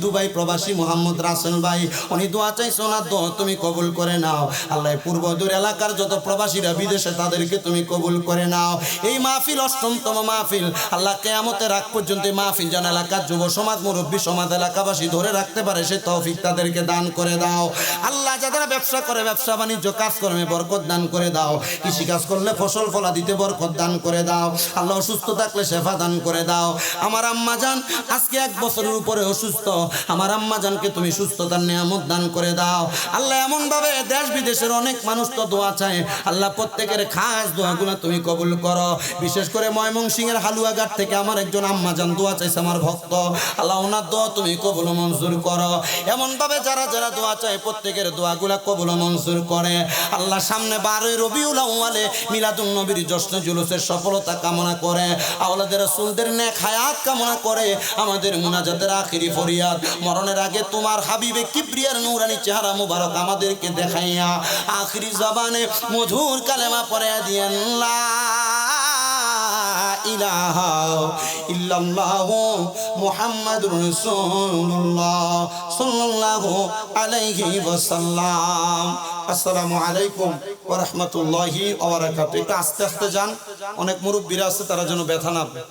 Speaker 1: দুবাই প্রবাসী মোহাম্মদ রাসেল ভাই, উনি দোয়া চাইছে, ওনার দোয়া তুমি কবুল করে নাও। আল্লাহ পূর্ব দূর এলাকার যত প্রবাসীরা বিদেশে তাদেরকে তুমি কবুল করে নাও। এই মাহফিল ৮ম মাহফিল, আল্লাহ কিয়ামতের আগ পর্যন্ত এই মাহফিল যেন এলাকার যুব সমাজ, মুরব্বী সমাজ, এলাকাবাসী ধরে রাখতে পারে সে তৌফিক তাদেরকে দান করে দাও। আল্লাহ যারা ব্যবসা করে, ব্যবসা বাণিজ্য কাজকর্মে বরকত দান করে দাও। কৃষি কাজ করলে ফসল ফলা দিতে বরকত দান করে দাও। আল্লাহ অসুস্থ থাকলে শেফা দান করে দাও। আমার আম্মা জান আজকে 1 বছরের উপরে অসুস্থ, আমার আম্মা জানকে তুমি সুস্থতার নিয়ামত দান করে দাও। আল্লাহ এমন ভাবে দেশ বিদেশের অনেক মানুষ তো দোয়া চায়, আল্লাহ প্রত্যেকের খাস দোয়াগুলো তুমি কবুল করো। বিশেষ করে ময়মনসিংহের হালুয়াঘাট থেকে আমার একজন আম্মা জান দোয়া চাইছে, আমার ভক্ত, আল্লাহ ওনার দোয়া তুমি কবুল মঞ্জুর করো। এমন ভাবে যারা যারা দোয়া চায় প্রত্যেকের দোয়াগুলা কবুল মঞ্জুর করে। আল্লাহ সামনে 12ই রবিউল আউয়ালে মিলাদুন নবীর জশ্ন জুলুসের সফলতা কামনা করে, আওলাদের রাসূলদের নেক হায়াত কামনা করে। আমাদের মুনাজাতের আখিরি ফরিয়াদ, মরণের আগে তোমার হাবিবে কিবরিয়ার নূরানি চেহারা মুবারক আমাদেরকে দেখাইয়া আখিরি জবানে মধুর কালেমা পড়ে দিয়েন, লা ইলাহা ইল্লাল্লাহু মুহাম্মাদুর রাসূলুল্লাহ সাল্লাল্লাহু আলাইহি ওয়াসাল্লাম। আসসালামু আলাইকুম ওয়া রাহমাতুল্লাহি ওয়া বারাকাতুহু। একটু আস্তে আস্তে যান, অনেক মুরব্বিরা আছে তারা যেন ব্যথা না পায়।